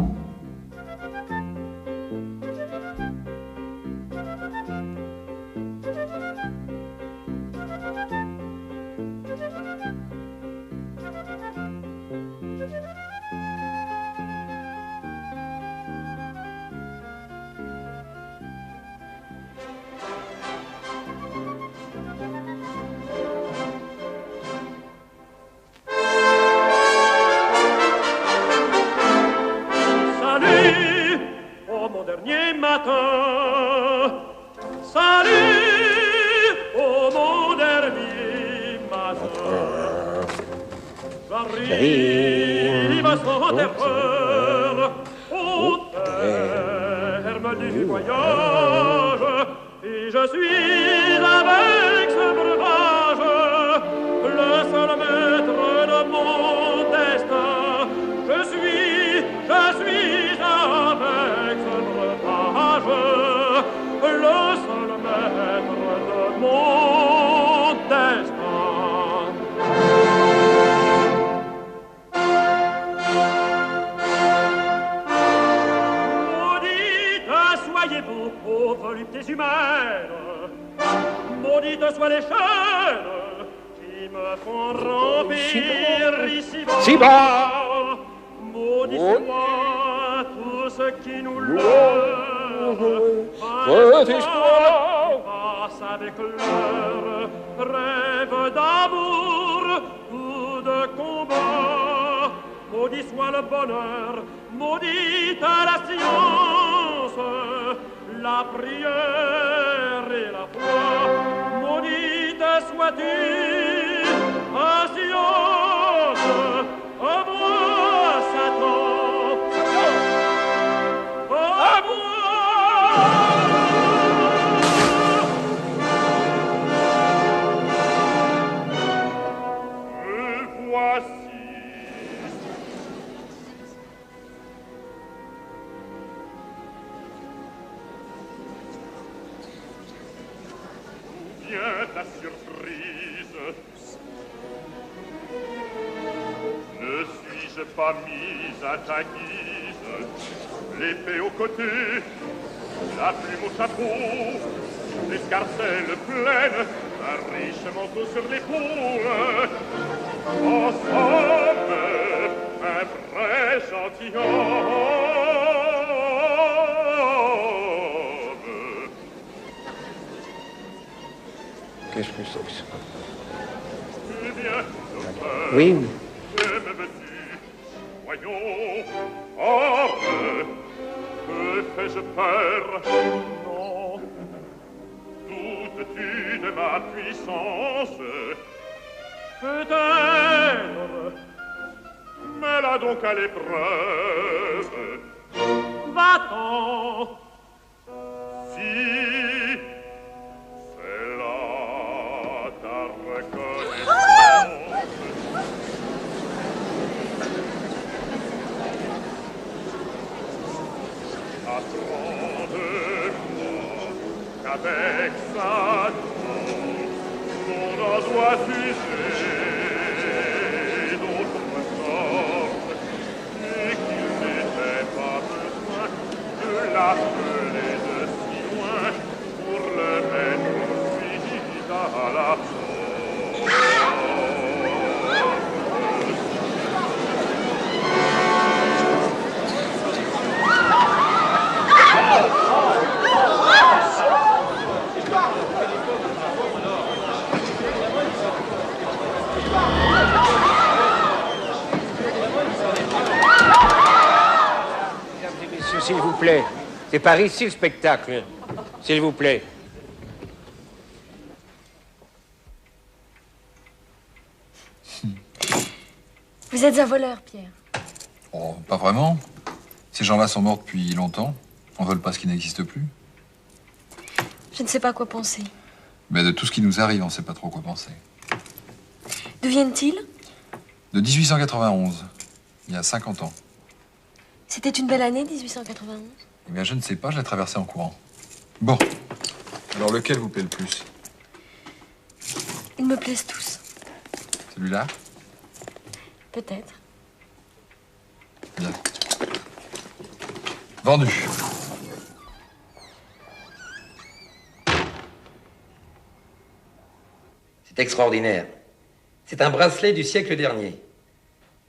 N: J'arrive sans terreur au terme du voyage et je suis avec ce breuvage le seul maître de mon destin. Je suis avec ce breuvage le seul maître de mon destin. Voluptés humaines, maudites soient les chaînes qui me font rampir ici-bas.
G: Si bas.
N: Maudit soit tout ce qui nous leurre. Passe avec leur rêve d'amour ou de combat. Maudit soit le bonheur, maudite la science, la prière et la foi, maudite sois-tu, patience, à moi, Satan, à moi. Me voici. Ta surprise. Ne suis-je pas mise à ta guise, l'épée au côté, la plume au chapeau, l'escarcelle pleine, un riche manteau sur l'épaule. En somme, un vrai gentilhomme.
G: Qu'est-ce que c'est que ça?
N: Eh bien,
G: Oui.
N: que me veux-tu? Voyons, or, que fais-je peur? Non, doutes-tu de ma puissance? Peut-être, mets-la donc à l'épreuve. Va-t'en, si avec sa douce, on en doit user. appelé de si loin pour le mettre suite à la porte.
C: S'il vous plaît. C'est par ici le spectacle. S'il vous plaît.
H: Vous êtes un voleur, Pierre.
A: Oh, pas vraiment. Ces gens-là sont morts depuis longtemps. On vole pas ce qui n'existe plus.
H: Je ne sais pas quoi penser.
A: Mais de tout ce qui nous arrive, on sait pas trop quoi penser.
H: D'où viennent-ils?
A: De 1891, il y a 50 ans.
H: C'était une belle année, 1891.
A: Eh bien, je ne sais pas, je l'ai traversé en courant. Bon. Alors, lequel vous plaît le plus?
H: Ils me plaisent tous.
A: Celui-là?
H: Peut-être.
A: Bien. Vendu.
E: C'est extraordinaire. C'est un bracelet du siècle dernier.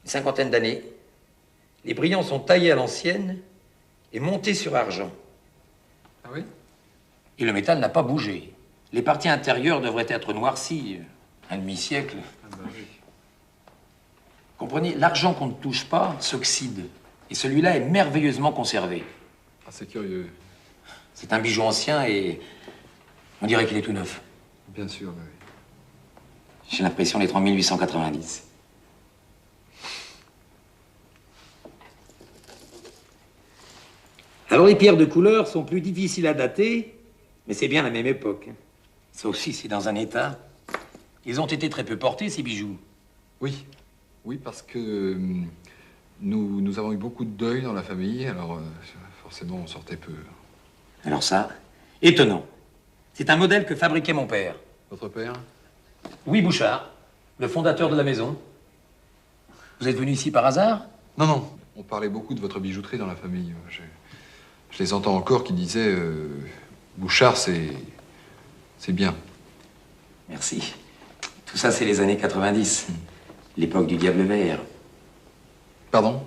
E: Une cinquantaine d'années. Les brillants sont taillés à l'ancienne et montés sur argent.
A: Ah oui?
E: Et le métal n'a pas bougé. Les parties intérieures devraient être noircies. Un demi-siècle.
A: Ah bah oui.
E: Comprenez, l'argent qu'on ne touche pas s'oxyde. Et celui-là est merveilleusement conservé.
A: Ah, c'est curieux.
E: C'est un bijou ancien et on dirait qu'il est tout neuf.
A: Bien sûr, oui.
E: J'ai l'impression d'être en 1890. Alors les pierres de couleur sont plus difficiles à dater, mais c'est bien la même époque. Sauf si c'est dans un état. Ils ont été très peu portés, ces bijoux.
A: Oui. Oui, parce que nous avons eu beaucoup de deuil dans la famille, alors forcément on sortait peu.
E: Alors ça, étonnant. C'est un modèle que fabriquait mon père.
A: Votre père?
E: Louis Bouchard, le fondateur de la maison. Vous êtes venu ici par hasard?
A: Non, non. On parlait beaucoup de votre bijouterie dans la famille. Je les entends encore qui disaient Bouchard, c'est bien.
E: Merci. Tout ça, c'est les années 90. L'époque du Diable Vert.
A: Pardon?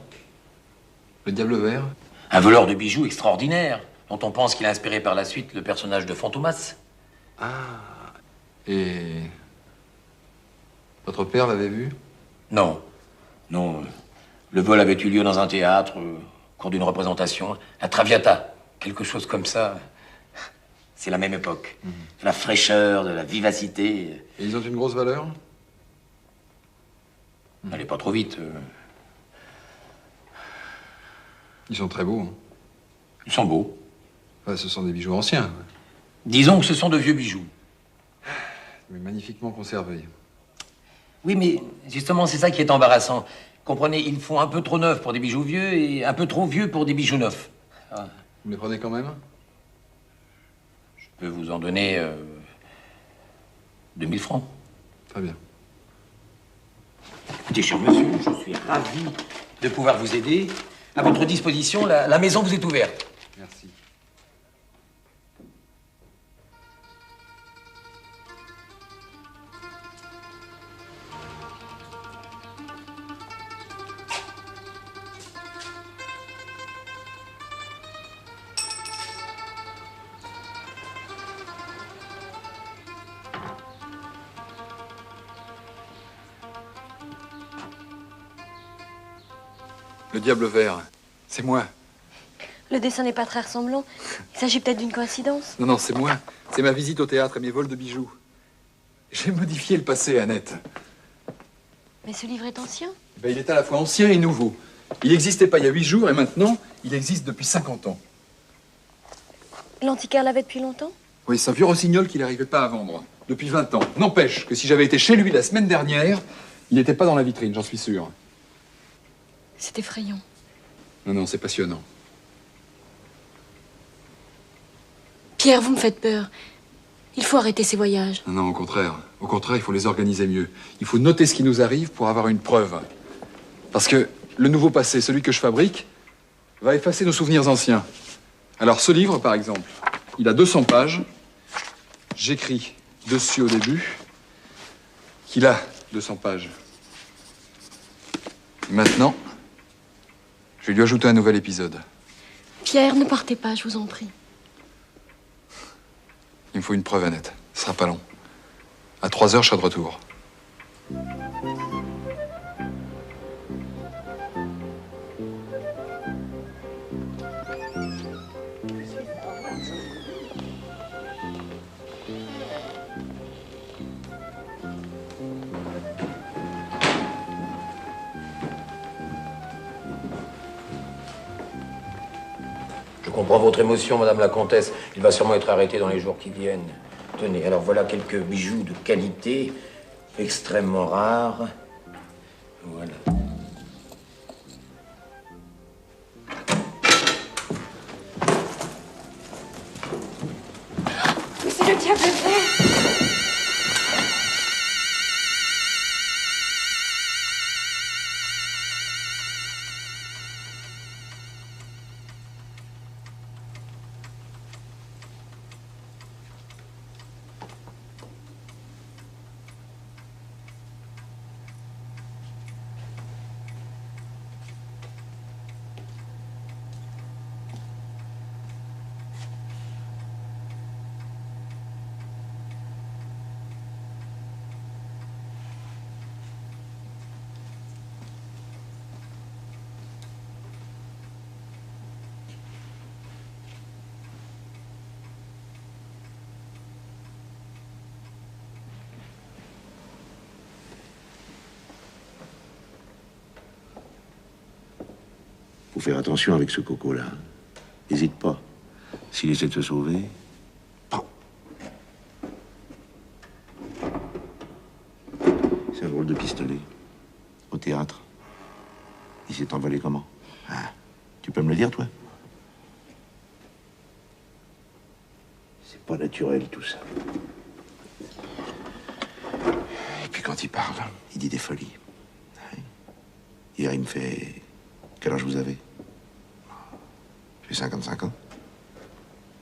A: Le Diable Vert?
E: Un voleur de bijoux extraordinaire, dont on pense qu'il a inspiré par la suite le personnage de Fantomas.
A: Ah. Et votre père l'avait vu?
E: Non. Non. Le vol avait eu lieu dans un théâtre, au cours d'une représentation. La Traviata, quelque chose comme ça. C'est la même époque. De la fraîcheur, de la vivacité.
A: Et ils ont une grosse valeur?
E: N'allez pas trop vite.
A: Ils sont très beaux. Hein.
E: Ils sont beaux.
A: Enfin, ce sont des bijoux anciens.
E: Disons que ce sont de vieux bijoux.
A: Mais magnifiquement conservés.
E: Oui, mais justement, c'est ça qui est embarrassant. Comprenez, ils font un peu trop neuf pour des bijoux vieux et un peu trop vieux pour des bijoux neufs. Ah.
A: Vous me les prenez quand même?
E: Je peux vous en donner 2000 francs.
A: Très bien.
E: Écoutez, cher monsieur, je suis ravi de pouvoir vous aider. À votre disposition, la maison vous est ouverte.
A: Merci. Le Diable Vert, c'est moi.
H: Le dessin n'est pas très ressemblant. Il s'agit peut-être d'une coïncidence.
A: Non, non, c'est moi. C'est ma visite au théâtre et mes vols de bijoux. J'ai modifié le passé, Annette.
H: Mais ce livre est ancien.
A: Ben, il est à la fois ancien et nouveau. Il n'existait pas il y a 8 jours et maintenant, il existe depuis 50 ans.
H: L'antiquaire l'avait depuis longtemps?
A: Oui, c'est un vieux rossignol qu'il n'arrivait pas à vendre. Depuis 20 ans. N'empêche que si j'avais été chez lui la semaine dernière, il n'était pas dans la vitrine, j'en suis sûr.
H: C'est effrayant.
A: Non, non, c'est passionnant.
H: Pierre, vous me faites peur. Il faut arrêter ces voyages.
A: Non, non, au contraire. Au contraire, il faut les organiser mieux. Il faut noter ce qui nous arrive pour avoir une preuve. Parce que le nouveau passé, celui que je fabrique, va effacer nos souvenirs anciens. Alors, ce livre, par exemple, il a 200 pages. J'écris dessus au début qu'il a 200 pages. Et maintenant, je vais lui ajouter un nouvel épisode.
H: Pierre, ne partez pas, je vous en prie.
A: Il me faut une preuve, Annette. Ce sera pas long. À 3 heures, je serai de retour.
E: Je comprends votre émotion, Madame la Comtesse. Il va sûrement être arrêté dans les jours qui viennent. Tenez, alors voilà quelques bijoux de qualité, extrêmement rares. Voilà.
L: Mais c'est le diable vert.
O: Faut faire attention avec ce coco-là. N'hésite pas. S'il essaie de se sauver... C'est un drôle de pistolet. Au théâtre. Il s'est envolé comment? Ah, tu peux me le dire, toi? C'est pas naturel, tout ça. Et puis quand il parle, il dit des folies. Hier, il me fait... Quel âge vous avez? J'ai 55 ans.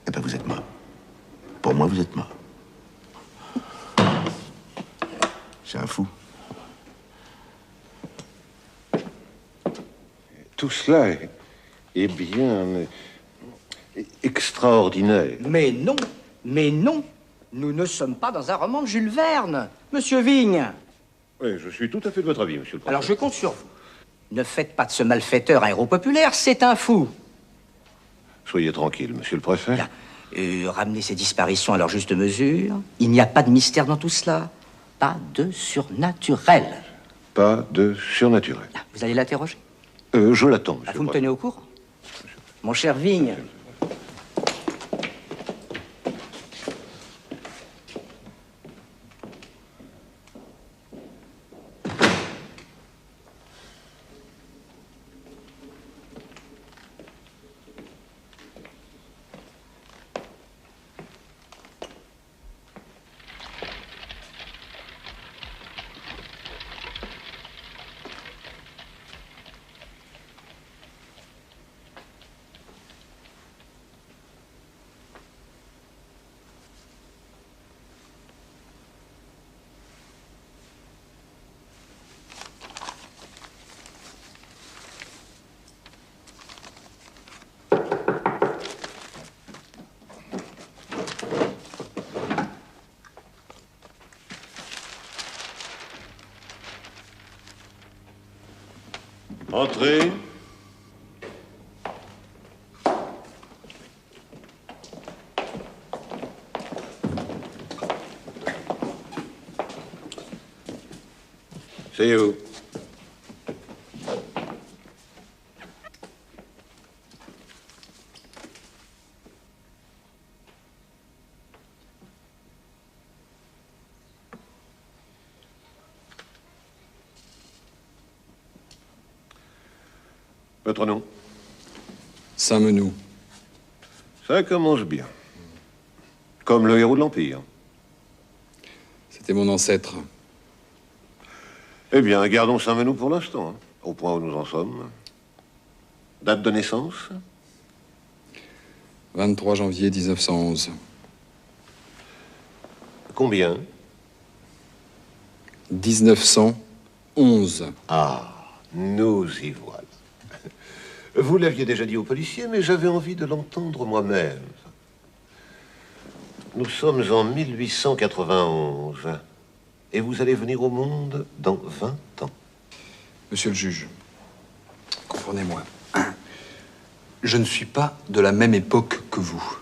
O: Eh ben, vous êtes mort. Pour moi, vous êtes mort. C'est un fou.
P: Tout cela est bien extraordinaire.
C: Mais non, nous ne sommes pas dans un roman de Jules Verne, Monsieur Vigne.
P: Oui, je suis tout à fait de votre avis, monsieur le président.
C: Alors je compte sur vous. Ne faites pas de ce malfaiteur un héros populaire, c'est un fou.
P: Soyez tranquille, monsieur le préfet.
C: Ramenez ces disparitions à leur juste mesure. Il n'y a pas de mystère dans tout cela. Pas de surnaturel.
P: Pas de surnaturel.
C: Vous allez l'interroger?
P: Je l'attends, monsieur
C: Vous me tenez au courant? Mon cher Vigne.
P: Entrez. C'est où? Votre nom?
A: Saint-Menou.
P: Ça commence bien. Comme le héros de l'Empire.
A: C'était mon ancêtre.
P: Eh bien, gardons Saint-Menou pour l'instant, hein, au point où nous en sommes. Date de naissance?
A: 23 janvier 1911.
P: Combien?
A: 1911.
P: Ah, nous y voilà. Vous l'aviez déjà dit au policier, mais j'avais envie de l'entendre moi-même. Nous sommes en 1891. Et vous allez venir au monde dans 20 ans.
A: Monsieur le juge, comprenez-moi. Je ne suis pas de la même époque que vous.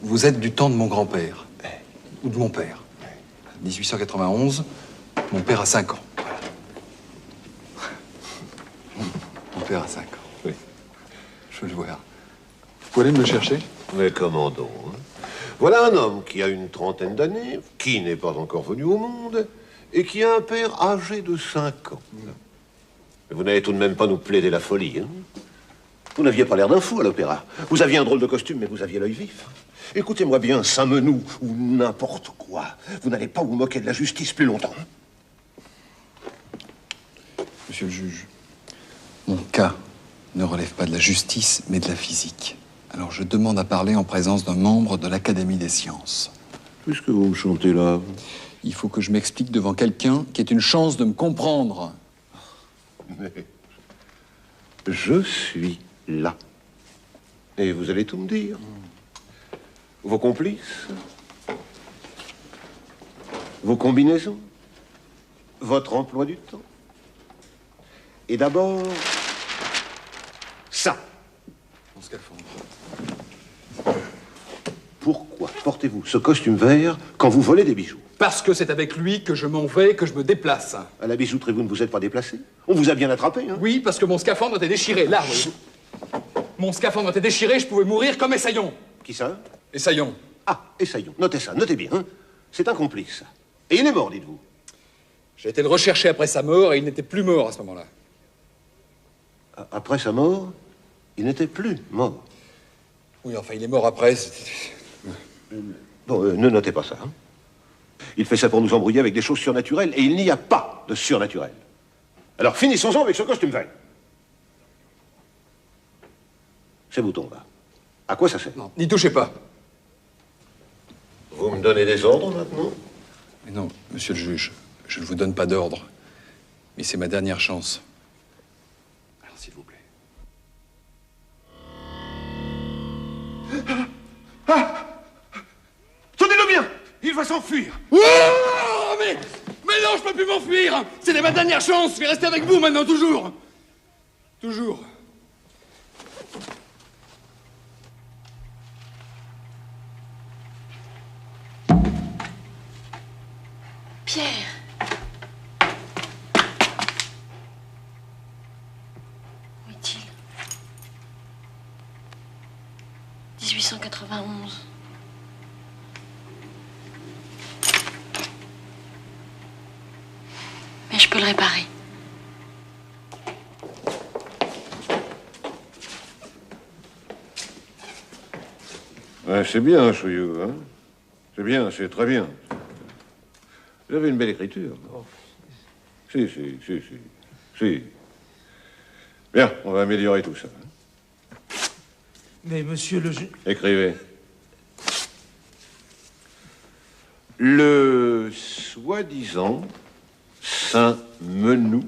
A: Vous êtes du temps de mon grand-père. Ou de mon père. 1891, mon père a 5 ans. Voilà. Mon père a 5 ans.
P: Oui.
A: Je veux le voir. Vous pouvez aller me le chercher?
P: Mais comment donc, hein? Voilà un homme qui a une trentaine d'années, qui n'est pas encore venu au monde, et qui a un père âgé de 5 ans. Mais vous n'allez tout de même pas nous plaider la folie, hein? Vous n'aviez pas l'air d'un fou à l'opéra. Vous aviez un drôle de costume, mais vous aviez l'œil vif. Écoutez-moi bien, Saint-Menou, ou n'importe quoi. Vous n'allez pas vous moquer de la justice plus longtemps.
A: Monsieur le juge, mon cas ne relève pas de la justice, mais de la physique. Alors je demande à parler en présence d'un membre de l'Académie des sciences.
P: Qu'est-ce que vous me chantez là?
A: Il faut que je m'explique devant quelqu'un qui ait une chance de me comprendre.
P: Mais je suis là. Et vous allez tout me dire. Vos complices, vos combinaisons, votre emploi du temps. Et d'abord, ça.
A: Mon scaphandre.
P: Pourquoi portez-vous ce costume vert quand vous volez des bijoux?
A: Parce que c'est avec lui que je m'en vais, que je me déplace.
P: À la bijouterie, vous ne vous êtes pas déplacé? On vous a bien attrapé, hein?
A: Oui, parce que mon scaphandre était déchiré, là, voyez-vous. Mon scaphandre était déchiré, je pouvais mourir comme Essaillon.
P: Qui ça?
A: Essaillon.
P: Ah, Essaillon. Notez ça, notez bien, hein? C'est un complice. Et il est mort, dites-vous.
A: J'ai été le rechercher après sa mort et il n'était plus mort à ce moment-là.
P: Après sa mort, il n'était plus mort.
A: Oui, enfin, il est mort après.
P: Bon, ne notez pas ça, hein? Il fait ça pour nous embrouiller avec des choses surnaturelles, et il n'y a pas de surnaturel. Alors finissons-en avec ce costume vert. Ces boutons-là, à quoi ça sert?
A: Non, n'y touchez pas.
P: Vous me donnez des ordres maintenant?
A: Mais non, monsieur le juge, je ne vous donne pas d'ordre. Mais c'est ma dernière chance. Alors, s'il vous plaît.
P: Tenez-le bien! Il va s'enfuir!
A: Oh, mais non, je peux plus m'enfuir! C'était ma dernière chance! Je vais rester avec vous maintenant, toujours! Toujours.
H: Pierre. Où est-il? 1891. Mais je peux le réparer.
P: Ouais, c'est bien, Chouillou, hein? C'est bien, c'est très bien. Vous avez une belle écriture. Si. Bien, on va améliorer tout ça.
Q: Mais monsieur le juge...
P: Écrivez. Le soi-disant Saint-Menou.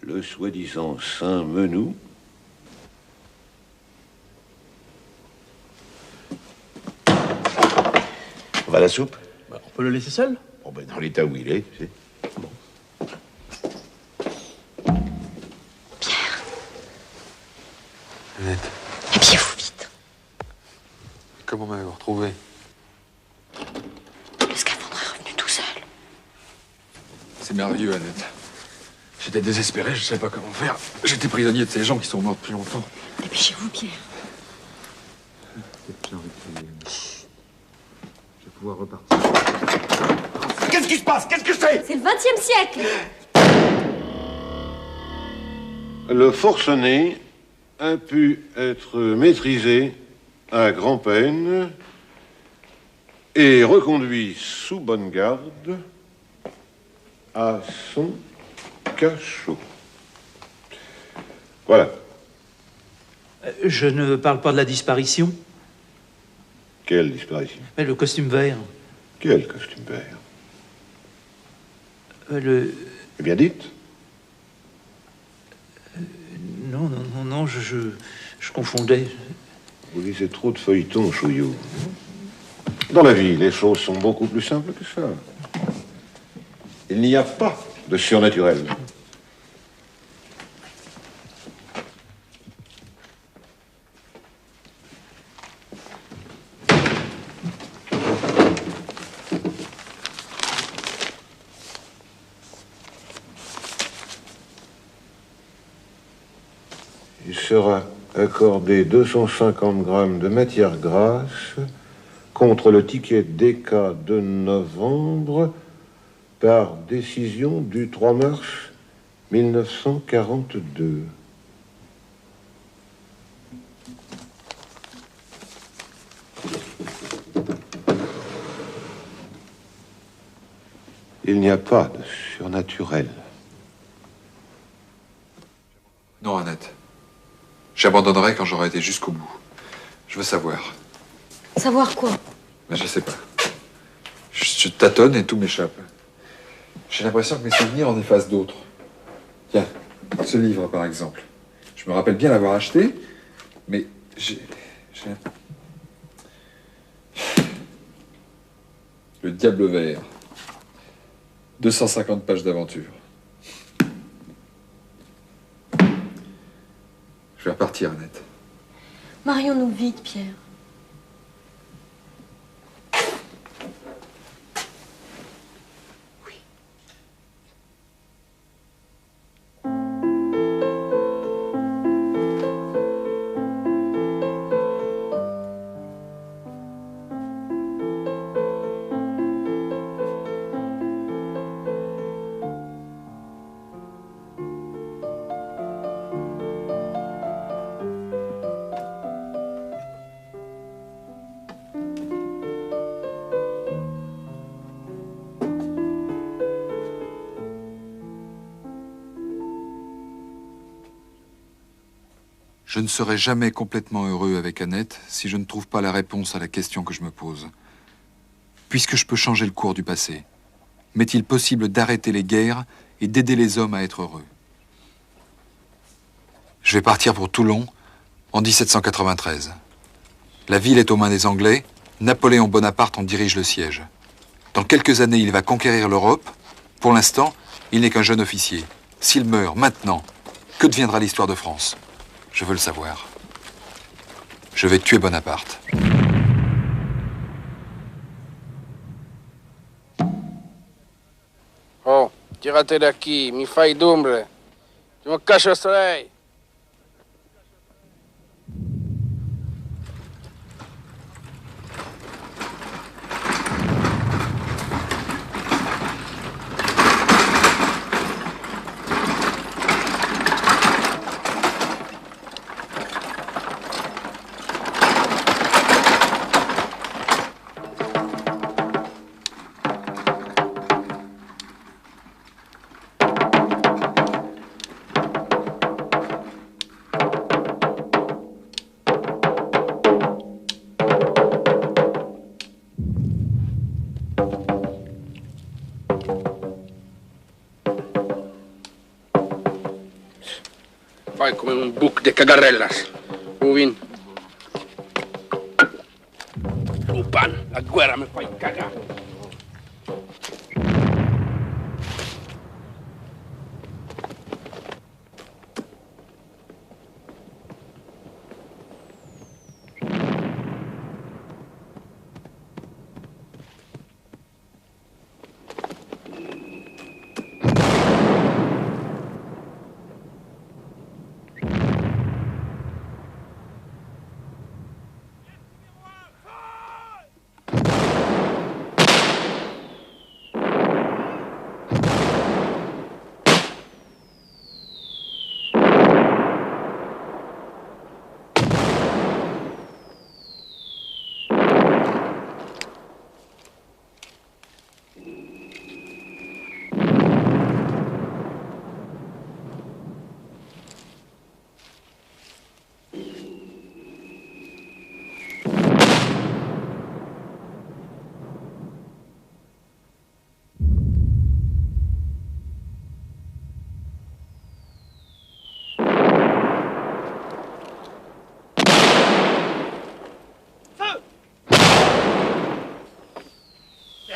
P: Le soi-disant Saint-Menou. On va à la soupe?
Q: Bah, on peut le laisser seul?
P: Bon, ben, dans l'état où il est, tu sais. Bon.
H: Pierre.
A: Annette.
H: Habillez-vous vite.
A: Comment m'avez-vous retrouvé?
H: Le scaphandre est revenu tout seul.
A: C'est merveilleux, Annette. J'étais désespéré, je ne savais pas comment faire. J'étais prisonnier de ces gens qui sont morts depuis longtemps.
H: Dépêchez-vous, Pierre.
A: Je vais pouvoir repartir.
P: Qu'est-ce qui se passe? Qu'est-ce que c'est?
L: C'est le XXe siècle.
P: Le forcené a pu être maîtrisé à grand-peine et reconduit sous bonne garde à son cachot. Voilà.
Q: Je ne parle pas de la disparition.
P: Quelle disparition?
Q: Mais le costume vert.
P: Quel costume vert? Eh bien, dites.
Q: Non, je confondais.
P: Vous lisez trop de feuilletons, Chouillou. Dans la vie, les choses sont beaucoup plus simples que ça. Il n'y a pas de surnaturel. Il sera accordé 250 grammes de matière grasse contre le ticket DK de novembre par décision du 3 mars 1942. Il n'y a pas de surnaturel.
A: Non, Annette. J'abandonnerai quand j'aurai été jusqu'au bout. Je veux savoir.
H: Savoir quoi?
A: Mais je sais pas. Je tâtonne et tout m'échappe. J'ai l'impression que mes souvenirs en effacent d'autres. Tiens, ce livre par exemple. Je me rappelle bien l'avoir acheté, mais j'ai... Le Diable Vert. 250 pages d'aventure. Je vais repartir, Annette.
H: Marions-nous vite, Pierre.
A: Je ne serai jamais complètement heureux avec Annette si je ne trouve pas la réponse à la question que je me pose. Puisque je peux changer le cours du passé, m'est-il possible d'arrêter les guerres et d'aider les hommes à être heureux? Je vais partir pour Toulon en 1793. La ville est aux mains des Anglais, Napoléon Bonaparte en dirige le siège. Dans quelques années, il va conquérir l'Europe. Pour l'instant, il n'est qu'un jeune officier. S'il meurt maintenant, que deviendra l'histoire de France? Je veux le savoir. Je vais tuer Bonaparte.
R: Oh, tirate daqui, mi fai d'ombre. Je me cache au soleil. Fai come un buc de cagarellas. Movin. Lupan, la guerra me fai cagar.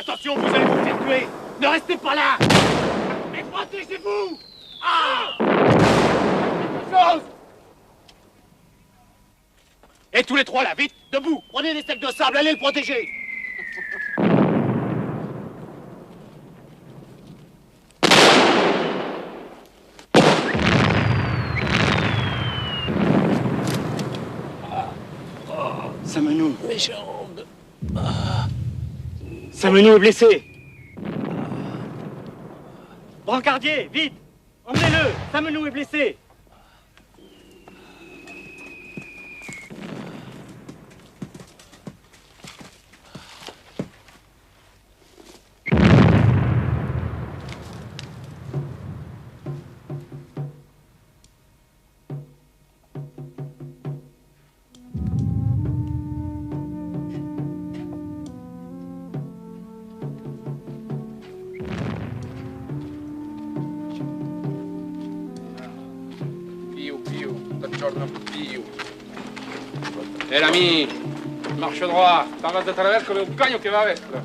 C: Attention, vous allez vous faire tuer. Ne restez pas là. Mais protégez-vous. Ah! Quelque chose. Et tous les trois là, vite, debout. Prenez des steaks de sable, allez le protéger. Samenou. Mes jambes. Samenou est blessé. Brancardier, vite. Emmenez-le. Samenou est blessé.
R: Eh l'ami, marche droit, t'en vas de travers comme un cagno qui va avec. Là.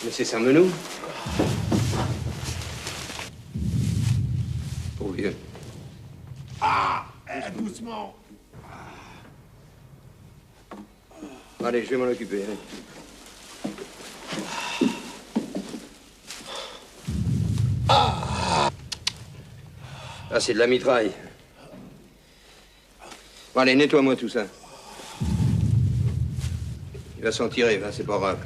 E: Monsieur Samenou? Pauvre vieux.
P: Ah, doucement.
E: Allez, je vais m'en occuper. Allez. Ah, c'est de la mitraille. Bon, allez, nettoie-moi tout ça. Il va s'en tirer, va, c'est pas grave.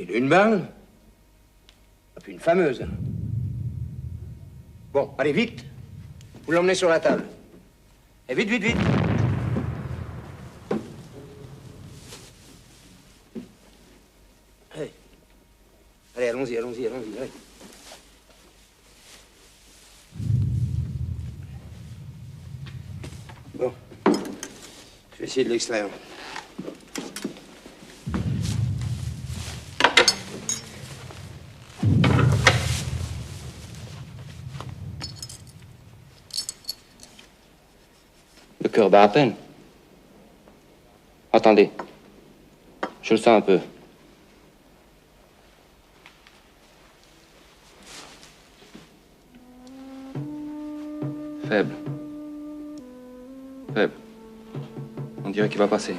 E: Il a une balle, et puis une fameuse. Bon, allez, vite. Vous l'emmenez sur la table. Et vite, vite, vite. Allez, allez, allons-y, allons-y, allons-y, allez. Bon, je vais essayer de l'extraire.
S: Le cœur bat à peine. Attendez. Je le sens un peu. Faible. Faible. On dirait qu'il va passer.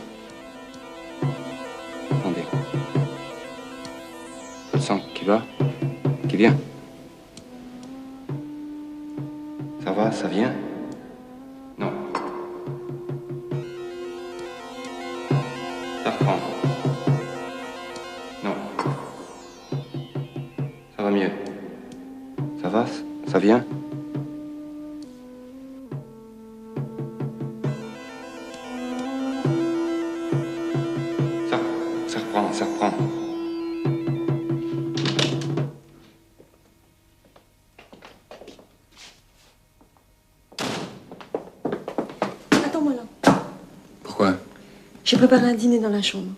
S: Attendez. Je le sens qui va, qui vient. Ça va, ça vient. Non. Ça reprend. Ça vient? Ça reprend, ça reprend.
H: Attends-moi là.
A: Pourquoi?
H: J'ai préparé un dîner dans la chambre.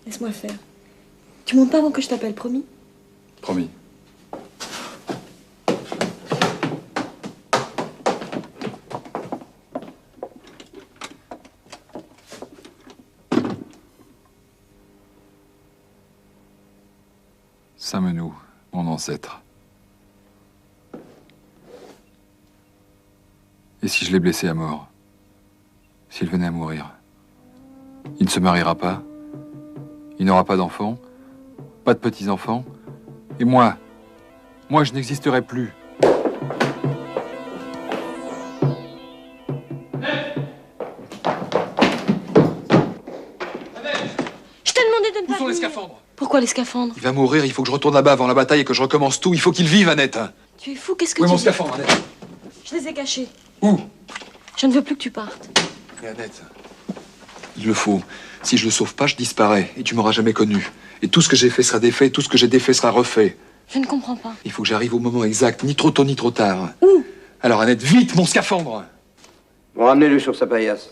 H: Laisse-moi faire. Tu montes pas avant que je t'appelle, promis?
A: Promis. Saint-Menou, mon ancêtre. Et si je l'ai blessé à mort? S'il venait à mourir? Il ne se mariera pas? Il n'aura pas d'enfants? Pas de petits-enfants? Et moi? Moi, je n'existerai plus.
H: Je t'ai demandé de ne pas
A: Où sont les
H: venir.
A: scaphandres?
H: Pourquoi les scaphandres?
A: Il va mourir, il faut que je retourne là-bas avant la bataille et que je recommence tout. Il faut qu'il vive, Annette.
H: Tu es fou, qu'est-ce que
A: Où est
H: tu
A: mon
H: dis?
A: scaphandre, Annette?
H: Je les ai cachés.
A: Où?
H: Je ne veux plus que tu partes.
A: Mais Annette, il le faut. Si je le sauve pas, je disparais et tu m'auras jamais connu. Et tout ce que j'ai fait sera défait, tout ce que j'ai défait sera refait.
H: Je ne comprends pas.
A: Il faut que j'arrive au moment exact, ni trop tôt ni trop tard.
H: Où?
A: Alors Annette, vite, mon scaphandre!
T: Bon, ramenez-le sur sa paillasse.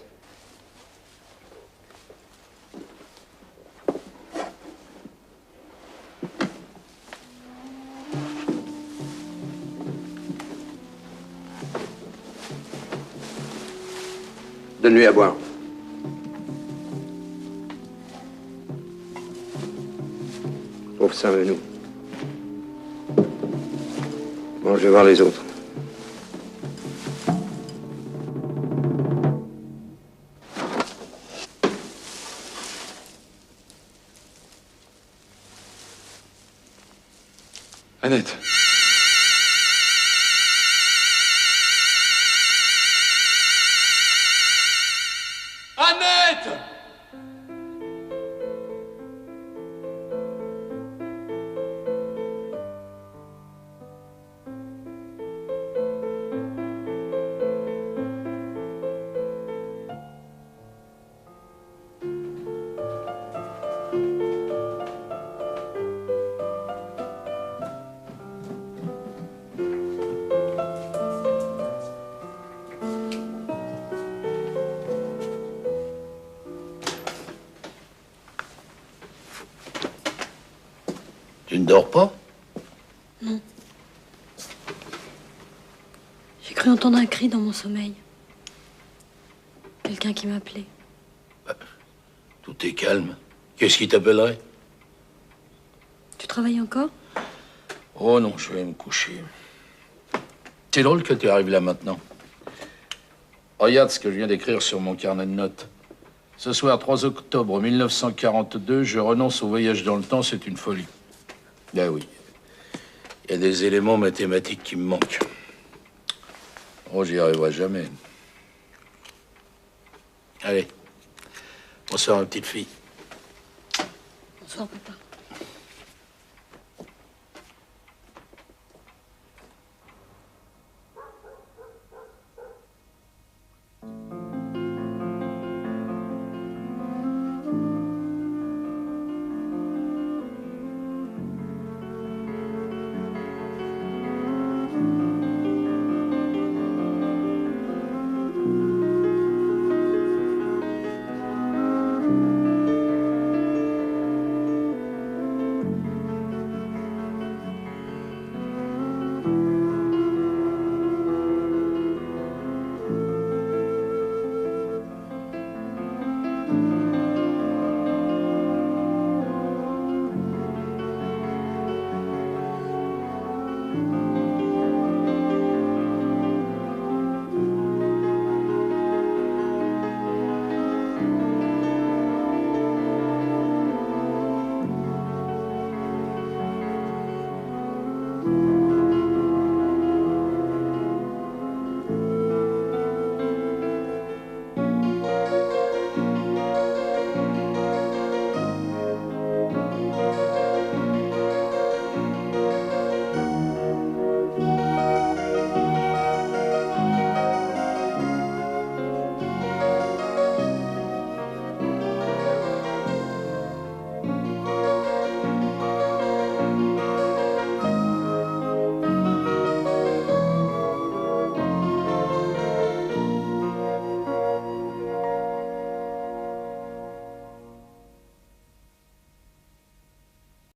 T: Donne-lui à boire. Pauvre Saint-Menou. Bon, je vais voir les autres.
A: Annette. Annette!
K: Tu ne dors pas?
H: Non. J'ai cru entendre un cri dans mon sommeil. Quelqu'un qui m'appelait.
K: Tout est calme. Qu'est-ce qui t'appellerait?
H: Tu travailles encore?
K: Oh non, je vais me coucher. C'est drôle que tu arrives là maintenant. Regarde ce que je viens d'écrire sur mon carnet de notes. Ce soir, 3 octobre 1942, je renonce au voyage dans le temps, c'est une folie. Ah oui. Il y a des éléments mathématiques qui me manquent. Oh, j'y arriverai jamais. Allez. Bonsoir, ma petite fille.
H: Bonsoir, papa.